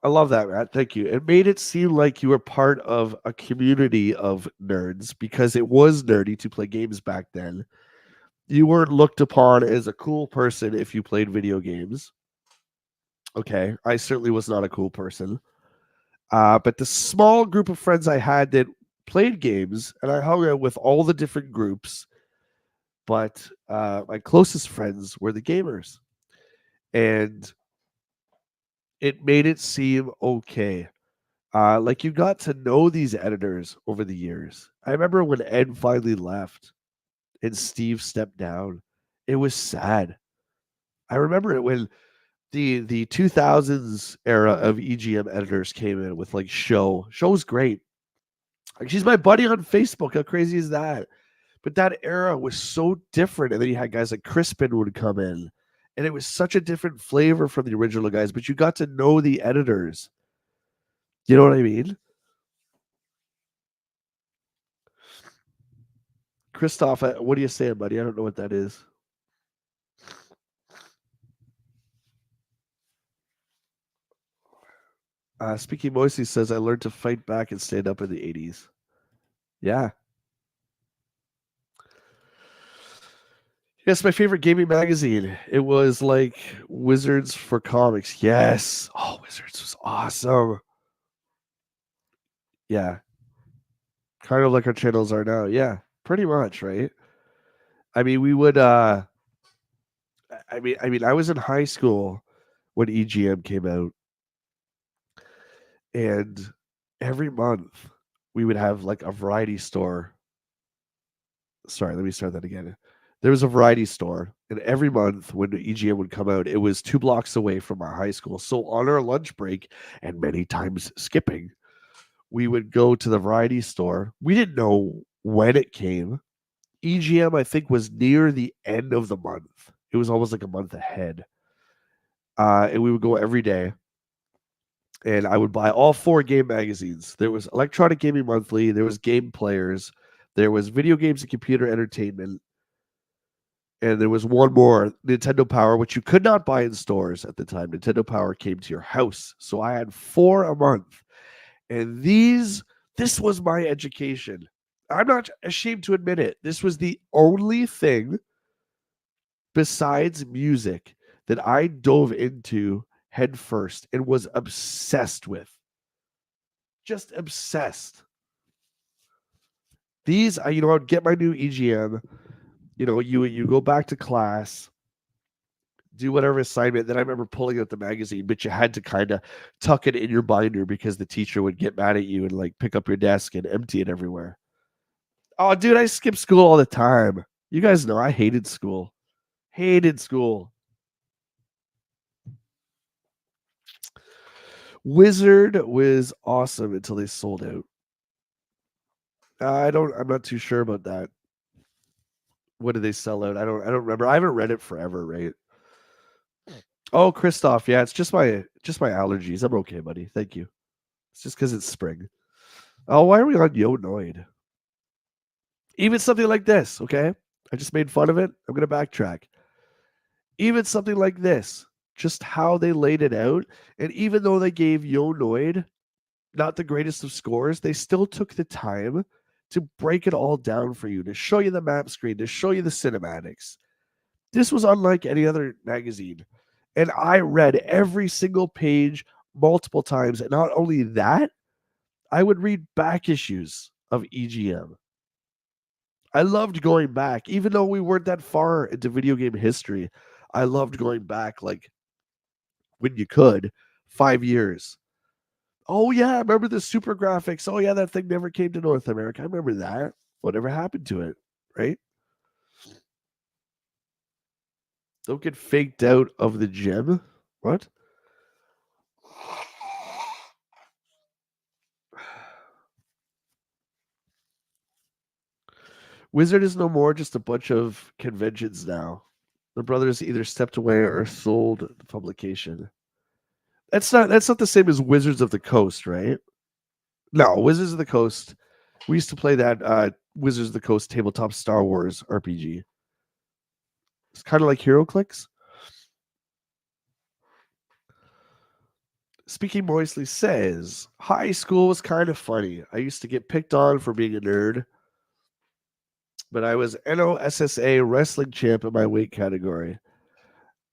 [SPEAKER 1] I love that, Matt. Thank you. It made it seem like you were part of a community of nerds because it was nerdy to play games back then. You weren't looked upon as a cool person if you played video games. Okay. I certainly was not a cool person. But the small group of friends I had that played games, and I hung out with all the different groups, but my closest friends were the gamers. And it made it seem okay. Like you got to know these editors over the years. I remember when Ed finally left and Steve stepped down. It was sad. I remember it when the 2000s era of EGM editors came in with like Show. Show was great. Like she's my buddy on Facebook. How crazy is that? But that era was so different. And then you had guys like Crispin would come in. And it was such a different flavor from the original guys, but you got to know the editors. You know what I mean? Christoph, what are you saying, buddy? I don't know what that is. Speaking Moisey says, I learned to fight back and stand up in the 80s. Yeah. Yes, my favorite gaming magazine. It was like Wizards for Comics. Yes. Oh, Wizards was awesome. Yeah. Kind of like our channels are now. Yeah. Pretty much, right? I mean, we would I mean, I was in high school when EGM came out, and every month we would have like a variety store. Sorry, let me start that again. There was a variety store, and every month when the EGM would come out, it was 2 blocks away from our high school. So on our lunch break, and many times skipping, we would go to the variety store. We didn't know when it came. EGM, I think, was near the end of the month. It was almost like a month ahead. And we would go every day, and I would buy all 4 game magazines. There was Electronic Gaming Monthly, there was Game Players, there was Video Games and Computer Entertainment, and there was one more, Nintendo Power, which you could not buy in stores at the time. Nintendo Power came to your house. So I had 4 a month. And this was my education. I'm not ashamed to admit it. This was the only thing besides music that I dove into head first and was obsessed with. Just obsessed. I would get my new EGM. You go back to class, do whatever assignment. Then I remember pulling out the magazine, but you had to kind of tuck it in your binder because the teacher would get mad at you and like pick up your desk and empty it everywhere. Oh, dude, I skipped school all the time. You guys know I hated school. Hated school. Wizard was awesome until they sold out. I'm not too sure about that. What did they sell out? I don't remember. I haven't read it forever, right? Oh, Christoph, yeah, it's just my allergies. I'm okay, buddy. Thank you. It's just because it's spring. Oh, why are we on Yonoid? Even something like this, okay? I just made fun of it. I'm gonna backtrack. Even something like this, just how they laid it out, and even though they gave Yonoid not the greatest of scores, they still took the time to break it all down for you, to show you the map screen, to show you the cinematics. This was unlike any other magazine. And I read every single page multiple times. And not only that, I would read back issues of EGM. I loved going back, even though we weren't that far into video game history. I loved going back, like when you could, 5 years. Oh, yeah, I remember the super graphics. Oh, yeah, that thing never came to North America. I remember that. Whatever happened to it, right? Don't get faked out of the gym. What? Wizard is no more, just a bunch of conventions now. The brothers either stepped away or sold the publication. That's not the same as Wizards of the Coast, right? No, Wizards of the Coast. We used to play that Wizards of the Coast tabletop Star Wars RPG. It's kind of like HeroClix. Speaking Moistly says, high school was kind of funny. I used to get picked on for being a nerd, but I was NOSSA wrestling champ in my weight category.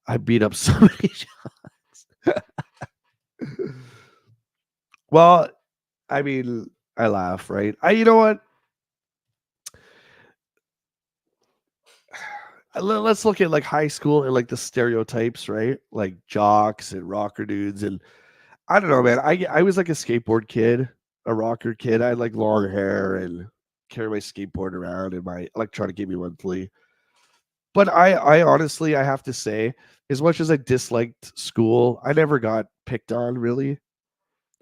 [SPEAKER 1] I beat up so many shots. Well, I mean, I laugh, right? You know what? Let's look at like high school and like the stereotypes, right? Like jocks and rocker dudes, and I don't know, man. I was like a skateboard kid, a rocker kid. I had like long hair and carry my skateboard around and my Electronic Gaming Monthly. But I honestly, I have to say, as much as I disliked school, I never got picked on really.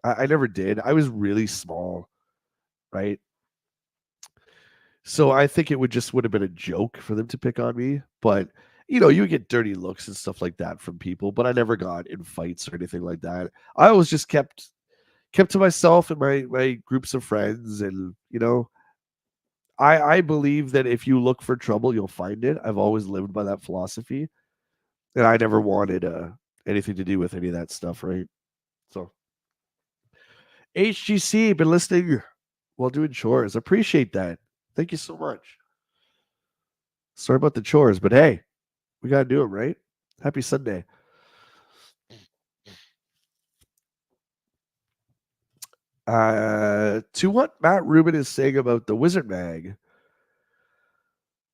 [SPEAKER 1] I never did. I was really small, right? So I think it would have been a joke for them to pick on me. But you would get dirty looks and stuff like that from people, but I never got in fights or anything like that. I always just kept to myself and my groups of friends, and I believe that if you look for trouble, you'll find it. I've always lived by that philosophy, and I never wanted anything to do with any of that stuff, right? So HGC, been listening while doing chores. Appreciate that. Thank you so much. Sorry about the chores, but hey, we gotta do them, right? Happy Sunday. To what Matt Rubin is saying about the Wizard Mag,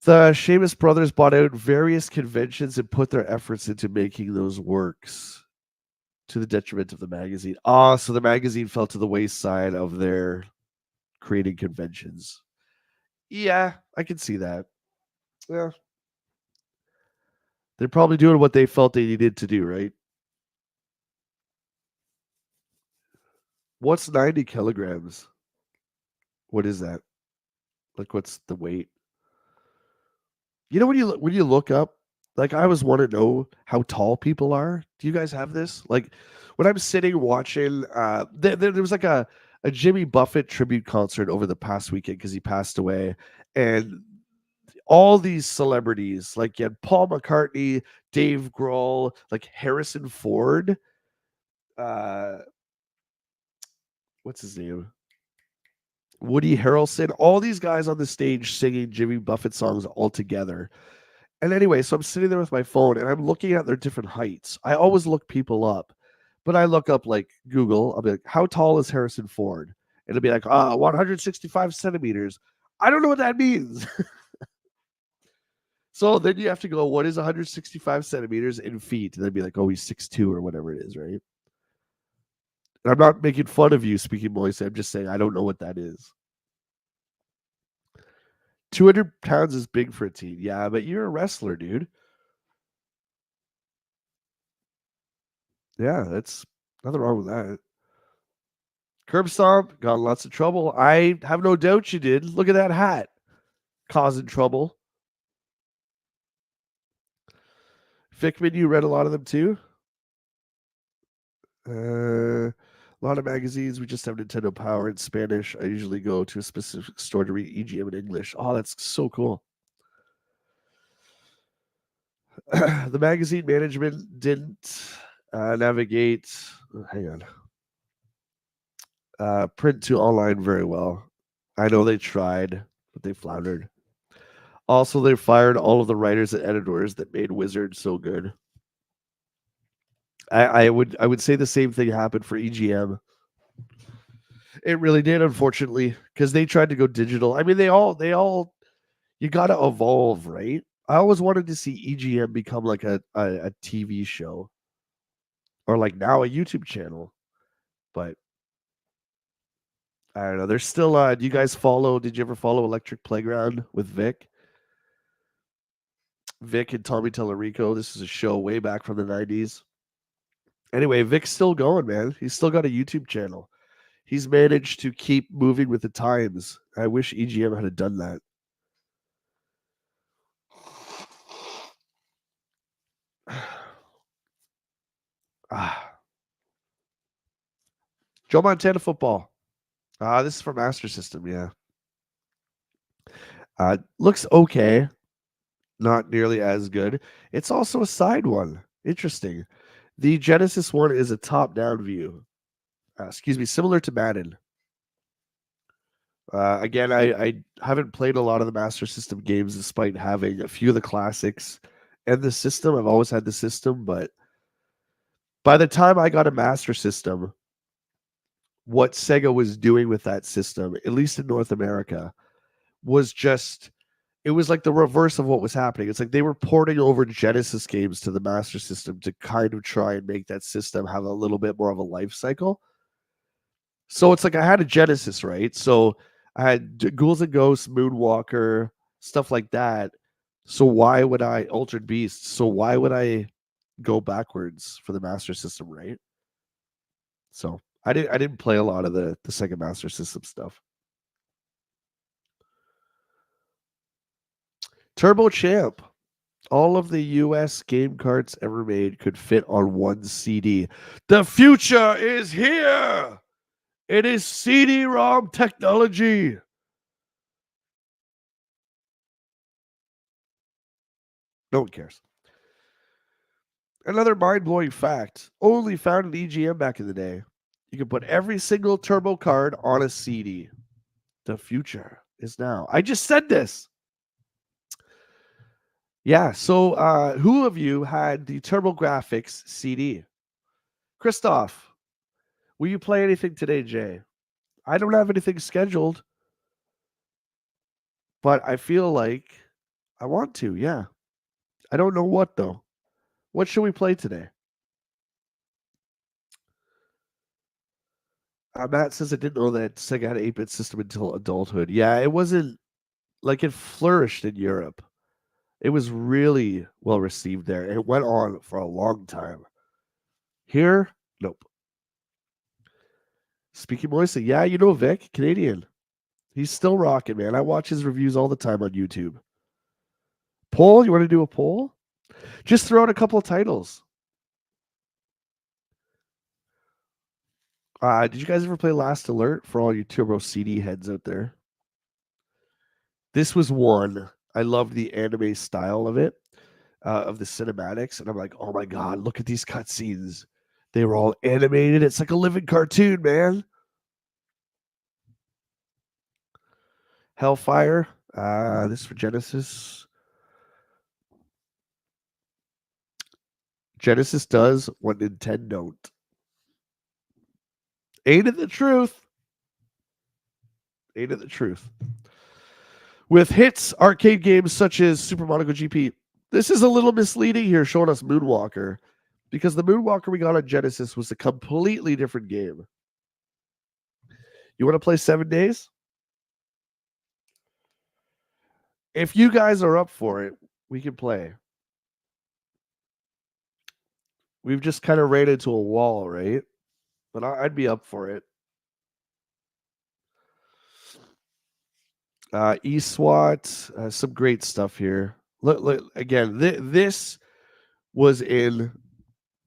[SPEAKER 1] the Seamus brothers bought out various conventions and put their efforts into making those works to the detriment of the magazine. Ah, so the magazine fell to the wayside of their creating conventions. Yeah, I can see that. Yeah, they're probably doing what they felt they needed to do, right? What's 90 kilograms? What is that? Like, what's the weight? You know, when you look up, like, I always want to know how tall people are. Do you guys have this? Like, when I'm sitting watching, there was like a Jimmy Buffett tribute concert over the past weekend because he passed away, and all these celebrities, like you had Paul McCartney, Dave Grohl, like Harrison Ford, uh, what's his name? Woody Harrelson, all these guys on the stage singing Jimmy Buffett songs all together. And anyway, so I'm sitting there with my phone and I'm looking at their different heights. I always look people up, but I look up like Google. I'll be like, how tall is Harrison Ford? And it'll be like, 165 centimeters. I don't know what that means. So then you have to go, what is 165 centimeters in feet? And then be like, oh, he's 6'2" or whatever it is, right? And I'm not making fun of you speaking Moise. I'm just saying I don't know what that is. 200 pounds is big for a teen. Yeah, but you're a wrestler, dude. Yeah, that's nothing wrong with that. Curb stomp, got in lots of trouble. I have no doubt you did. Look at that hat. Causing trouble. Fickman, you read a lot of them too? A lot of magazines. We just have Nintendo Power in Spanish. I usually go to a specific store to read EGM in English. Oh, that's so cool. The magazine management didn't navigate. Hang on. Print to online very well. I know they tried, but they floundered. Also, they fired all of the writers and editors that made Wizard so good. I would say the same thing happened for EGM. It really did, unfortunately, because they tried to go digital. I mean, they all you got to evolve, right? I always wanted to see EGM become like a TV show or like now a YouTube channel, but I don't know. There's still do you guys follow did you ever follow Electric Playground with Vic? Vic and Tommy Tellerico. This is a show way back from the 90s. Anyway, Vic's still going, man. He's still got a YouTube channel. He's managed to keep moving with the times. I wish EGM had done that. Ah, Joe Montana football. This is for Master System, yeah. Looks okay, not nearly as good. It's also a side one. Interesting. The Genesis one is a top-down view. Excuse me, similar to Madden. Again, I haven't played a lot of the Master System games despite having a few of the classics and the system. I've always had the system, but by the time I got a Master System, what Sega was doing with that system, at least in North America, was just it was like the reverse of what was happening. It's like they were porting over Genesis games to the Master System to kind of try and make that system have a little bit more of a life cycle. So it's like I had a Genesis, right? So I had Ghouls and Ghosts, Moonwalker, stuff like that. So why would I Altered Beasts? So why would I go backwards for the Master System, right? So I didn't play a lot of the Sega Master System stuff. Turbo Champ. All of the US game carts ever made could fit on one CD. The future is here. It is CD-ROM technology. No one cares. Another mind-blowing fact, only found in EGM back in the day. You can put every single turbo card on a CD. The future is now. I just said this. Yeah, so who of you had the TurboGrafx CD? Christoph, will you play anything today, Jay? I don't have anything scheduled, but I feel like I want to, yeah. I don't know what though. What should we play today? Matt says I didn't know that Sega had an 8-bit system until adulthood. Yeah, it wasn't like it flourished in Europe. It was really well received there. It went on for a long time. Here, nope. Speaking Moisa, yeah, you know Vic, Canadian. He's still rocking, man. I watch his reviews all the time on YouTube. Poll, you want to do a poll? Just throw out a couple of titles. Did you guys ever play Last Alert for all you Turbo CD heads out there? This was one. I loved the anime style of it, of the cinematics, and I'm like, oh my god, look at these cutscenes. They were all animated. It's like a living cartoon, man. Hellfire. This for Genesis. Genesis does what Nintendo don't. Ain't it the truth? Ain't it the truth? With hits arcade games such as Super Mario GP. This is a little misleading here, showing us Moonwalker, because the Moonwalker we got on Genesis was a completely different game. You want to play 7 Days? If you guys are up for it, we can play. We've just kind of ran into a wall, right? But I'd be up for it. eSWAT, some great stuff here. Look again, this was in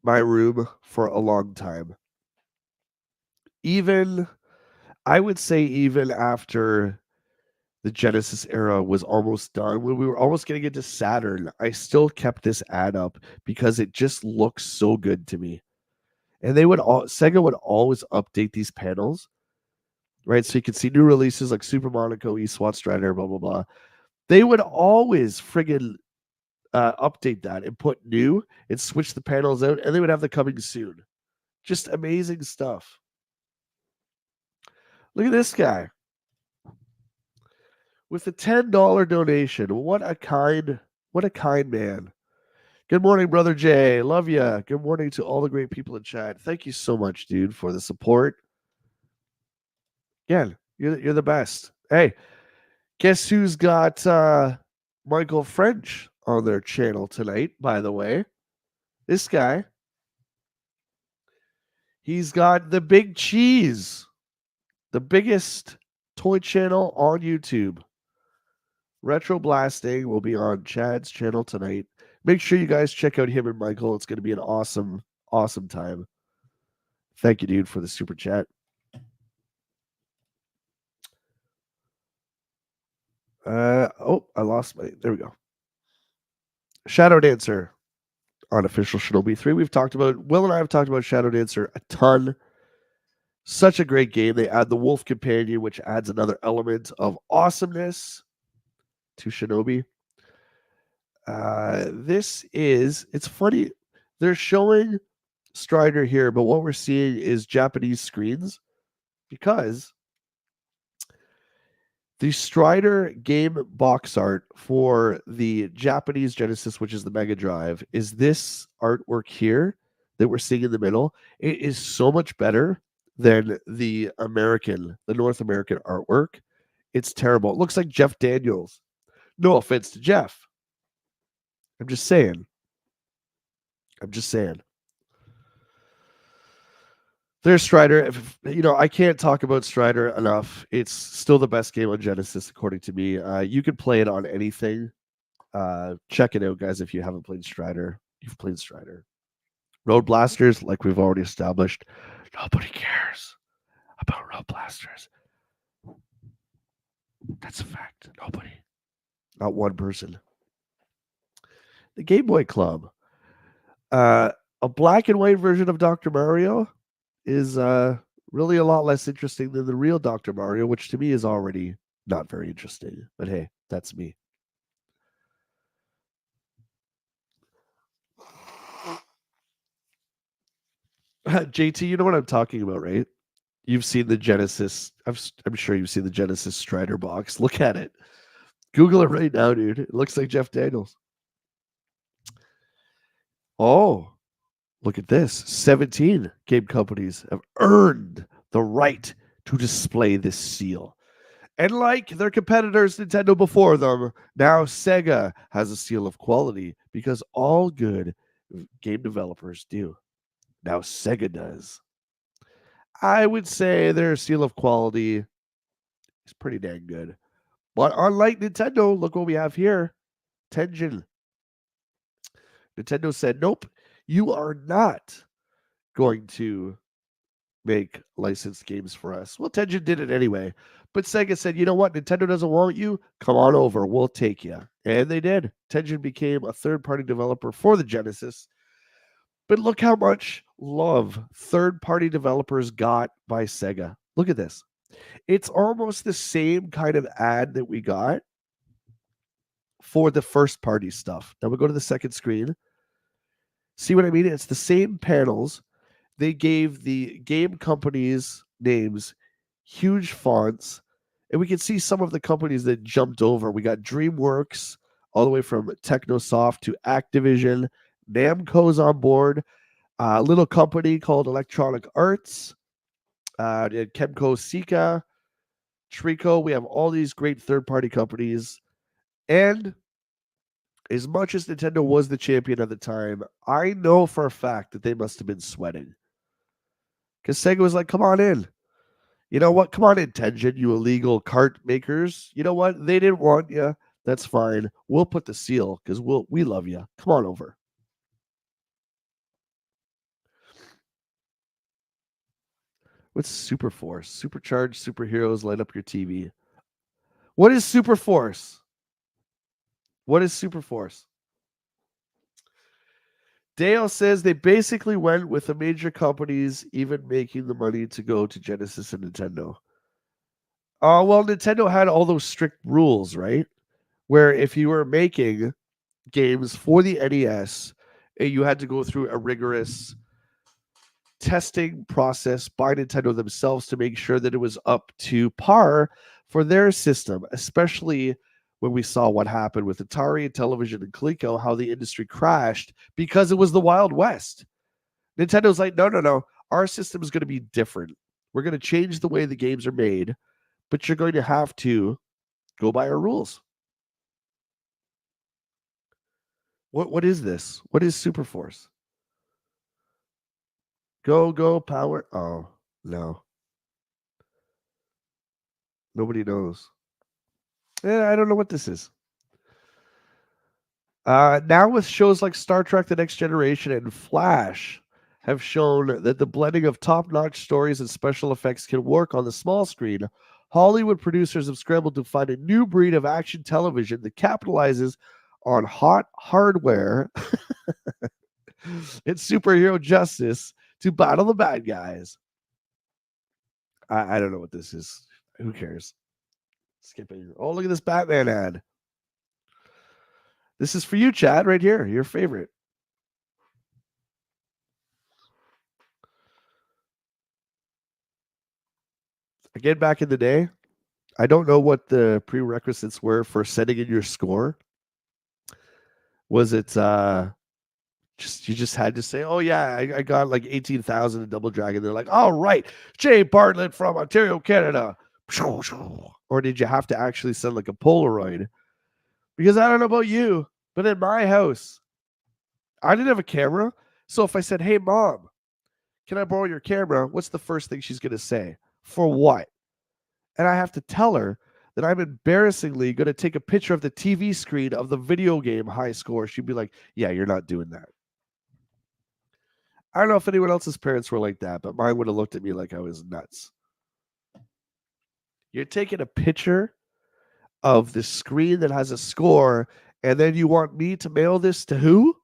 [SPEAKER 1] my room for a long time. Even, I would say, even after the Genesis era was almost done, when we were almost getting into Saturn, I still kept this ad up because it just looks so good to me. And Sega would always update these panels, right? So you could see new releases like Super Monaco, eSWAT Strider, blah blah blah. They would always friggin' update that and put new and switch the panels out, and they would have the coming soon. Just amazing stuff. Look at this guy with a $10 donation. What a kind man. Good morning, brother Jay. Love ya. Good morning to all the great people in chat. Thank you so much, dude, for the support. Again, you're the best. Hey, guess who's got Michael French on their channel tonight, by the way? This guy. He's got the Big Cheese, the biggest toy channel on YouTube. Retro Blasting will be on Chad's channel tonight. Make sure you guys check out him and Michael. It's going to be an awesome, awesome time. Thank you, dude, for the super chat. I lost my. There we go. Shadow Dancer on Official Shinobi 3. Will and I have talked about Shadow Dancer a ton. Such a great game. They add the Wolf Companion, which adds another element of awesomeness to Shinobi. It's funny. They're showing Strider here, but what we're seeing is Japanese screens because the Strider game box art for the Japanese Genesis, which is the Mega Drive, is this artwork here that we're seeing in the middle. It is so much better than the North American artwork. It's terrible. It looks like Jeff Daniels. No offense to Jeff. I'm just saying. There's Strider. I can't talk about Strider enough. It's still the best game on Genesis, according to me. You can play it on anything. Check it out, guys, if you haven't played Strider. You've played Strider. Road Blasters, like we've already established, nobody cares about Road Blasters. That's a fact. Nobody. Not one person. The Game Boy Club. A black and white version of Dr. Mario is really a lot less interesting than the real Dr. Mario, which to me is already not very interesting. But hey, that's me. JT, you know what I'm talking about, right? You've seen the Genesis. I'm sure you've seen the Genesis Strider box. Look at it. Google it right now, dude. It looks like Jeff Daniels. Oh, look at this. 17 game companies have earned the right to display this seal. And like their competitors, Nintendo before them, now Sega has a seal of quality because all good game developers do. Now Sega does. I would say their seal of quality is pretty dang good. But unlike Nintendo, look what we have here. Tenjin. Nintendo said, nope, you are not going to make licensed games for us. Well, Tenjin did it anyway. But Sega said, you know what? Nintendo doesn't want you. Come on over. We'll take you. And they did. Tenjin became a third-party developer for the Genesis. But look how much love third-party developers got by Sega. Look at this. It's almost the same kind of ad that we got for the first-party stuff. Now we'll go to the second screen. See what I mean? It's the same panels. They gave the game companies names huge fonts, and we can see some of the companies that jumped over. We got DreamWorks, all the way from Technosoft to Activision. Namco's on board. A little company called Electronic Arts, Kemco Sika, Trico. We have all these great third-party companies. And as much as Nintendo was the champion at the time, I know for a fact that they must have been sweating. Because Sega was like, come on in. You know what? Come on in, Tenjin, you illegal cart makers. You know what? They didn't want you. That's fine. We'll put the seal because we love you. Come on over. What's Super Force? Supercharged superheroes light up your TV. What is Super Force? What is Super Force? Dale says they basically went with the major companies, even making the money to go to Genesis and Nintendo. Well, Nintendo had all those strict rules, right? Where if you were making games for the NES, you had to go through a rigorous testing process by Nintendo themselves to make sure that it was up to par for their system, especially when we saw what happened with Atari and Television and Coleco, how the industry crashed because it was the Wild West. Nintendo's like, no, our system is going to be different. We're going to change the way the games are made, but you're going to have to go by our rules. What is this? What is Super Force? Go power. Oh, no. Nobody knows. I don't know what this is. Now with shows like Star Trek The Next Generation and Flash have shown that the blending of top-notch stories and special effects can work on the small screen, Hollywood producers have scrambled to find a new breed of action television that capitalizes on hot hardware and superhero justice to battle the bad guys. I don't know what this is. Who cares? Skipping. Oh, look at this Batman ad. This is for you, Chad, right here. Your favorite. Again, back in the day, I don't know what the prerequisites were for setting in your score. Was it just you just had to say, oh yeah, I got like 18,000 in Double Dragon. They're like, all right, Jay Bartlett from Ontario, Canada. Or did you have to actually send like a Polaroid? Because I don't know about you, but in my house, I didn't have a camera. So if I said, hey mom, can I borrow your camera? What's the first thing she's gonna say? For what? And I have to tell her that I'm embarrassingly going to take a picture of the TV screen of the video game high score. She'd be like, yeah, you're not doing that. I don't know if anyone else's parents were like that, but mine would have looked at me like I was nuts. You're taking a picture of the screen that has a score, and then you want me to mail this to who?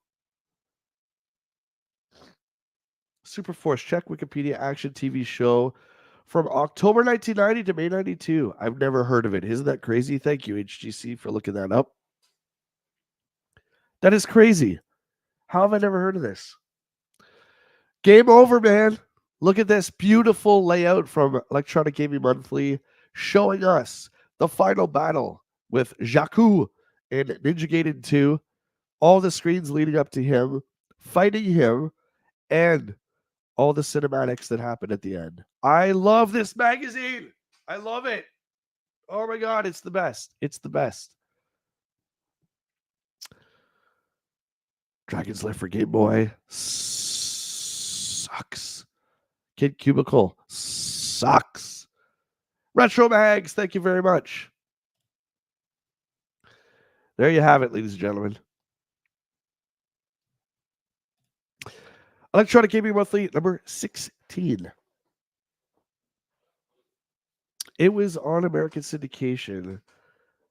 [SPEAKER 1] Super Force, check Wikipedia action TV show from October 1990 to May 92. I've never heard of it. Isn't that crazy? Thank you, HGC, for looking that up. That is crazy. How have I never heard of this? Game over, man. Look at this beautiful layout from Electronic Gaming Monthly showing us the final battle with Jakku in Ninja Gaiden 2. All the screens leading up to him, fighting him, and all the cinematics that happen at the end. I love this magazine. I love it. Oh my God, it's the best. It's the best. Dragon's Lair for Game Boy sucks. Kid Cubicle sucks. Retro Mags, thank you very much. There you have it, ladies and gentlemen. Electronic Gaming Monthly number 16. It was on American syndication,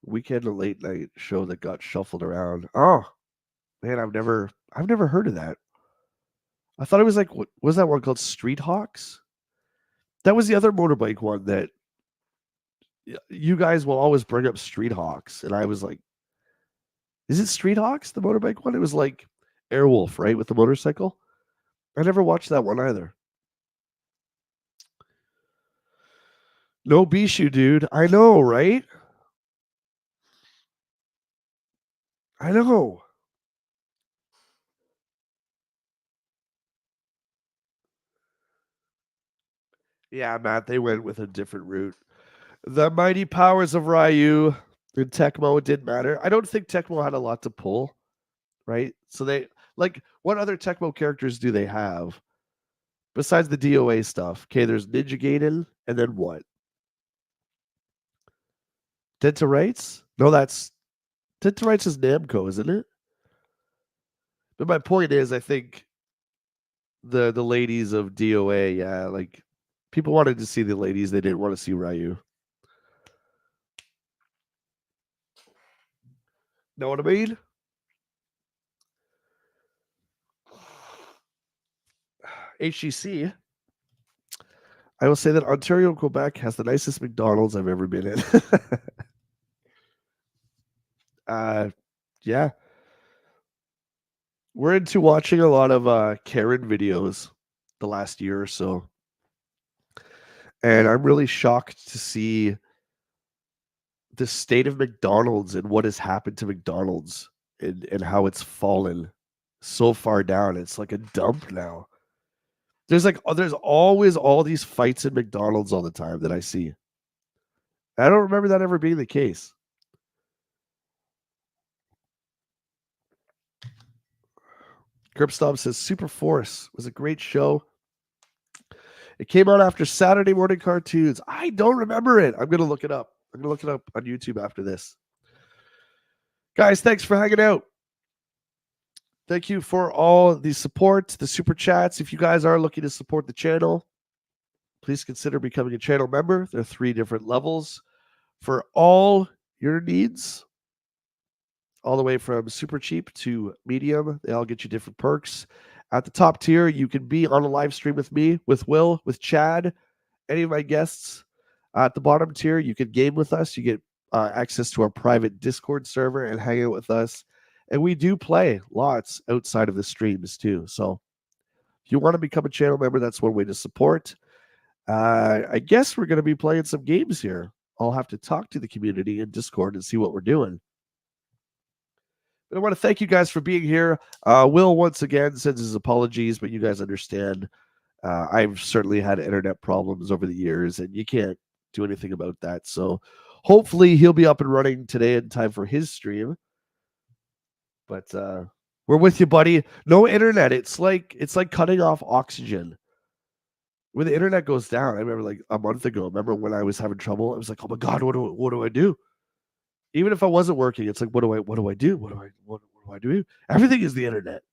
[SPEAKER 1] weekend and late night show that got shuffled around. Oh man, I've never heard of that. I thought it was like, what was that one called? Street Hawks? That was the other motorbike one that you guys will always bring up. Street Hawks, and I was like, is it Street Hawks, the motorbike one? It was like Airwolf, right, with the motorcycle. I never watched that one either. No Bishu, dude. I know, right? I know. Yeah, Matt, they went with a different route. The mighty powers of Ryu and Tecmo, it didn't matter. I don't think Tecmo had a lot to pull, right? So they, like, what other Tecmo characters do they have besides the DOA stuff? Okay, there's Ninja Gaiden, and then what? Dead to Rights? No, that's Dead to Rights is Namco, isn't it? But my point is, I think the ladies of DOA, yeah, like people wanted to see the ladies, they didn't want to see Ryu. Know what I mean? HGC. I will say that Ontario, Quebec has the nicest McDonald's I've ever been in. Yeah. We're into watching a lot of Karen videos the last year or so. And I'm really shocked to see the state of McDonald's and what has happened to McDonald's and how it's fallen so far down. It's like a dump now. There's always all these fights in McDonald's all the time that I see. I don't remember that ever being the case. Gripstomp says Super Force was a great show. It came out after Saturday morning cartoons. I don't remember it. I'm going to look it up. I'm going to look it up on YouTube after this. Guys, thanks for hanging out. Thank you for all the support, the super chats. If you guys are looking to support the channel, please consider becoming a channel member. There are 3 different levels for all your needs, all the way from super cheap to medium. They all get you different perks. At the top tier, you can be on a live stream with me, with Will, with Chad, any of my guests. At the bottom tier, you can game with us. You get access to our private Discord server and hang out with us. And we do play lots outside of the streams too. So if you want to become a channel member, that's one way to support. I guess we're going to be playing some games here. I'll have to talk to the community in Discord and see what we're doing. But I want to thank you guys for being here. Will, once again, sends his apologies, but you guys understand. I've certainly had internet problems over the years, and you can't do anything about that. So hopefully he'll be up and running today in time for his stream. But we're with you, buddy. No internet. It's like cutting off oxygen. When the internet goes down, I remember like a month ago, remember when I was having trouble? I was like, oh my God, what do I do? Even if I wasn't working, it's like, what do I do? What do I do? Everything is the internet.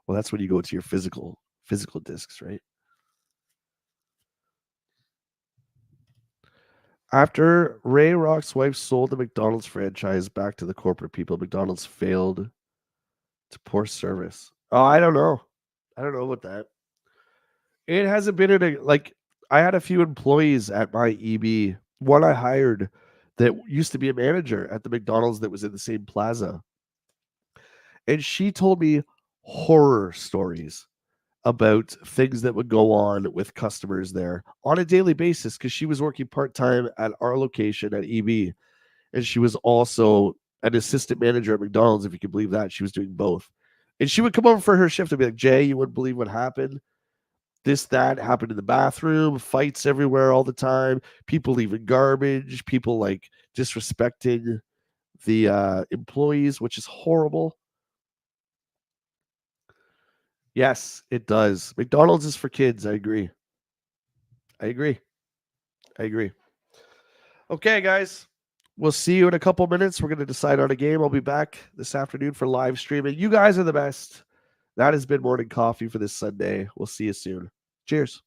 [SPEAKER 1] Well, that's when you go to your physical discs, right? After Ray Rock's wife sold the McDonald's franchise back to the corporate people, McDonald's failed to poor service. Oh, I don't know. I don't know about that. It hasn't been I had a few employees at my EB. One I hired that used to be a manager at the McDonald's that was in the same plaza. And she told me horror stories about things that would go on with customers there on a daily basis because she was working part-time at our location at EB. And she was also an assistant manager at McDonald's, if you can believe that. She was doing both. And she would come over for her shift and be like, Jay, you wouldn't believe what happened. This, that happened in the bathroom, fights everywhere all the time, people leaving garbage, people like disrespecting the employees, which is horrible. Yes, it does. McDonald's is for kids. I agree. I agree. I agree. Okay, guys. We'll see you in a couple minutes. We're going to decide on a game. I'll be back this afternoon for live streaming. You guys are the best. That has been Morning Coffee for this Sunday. We'll see you soon. Cheers.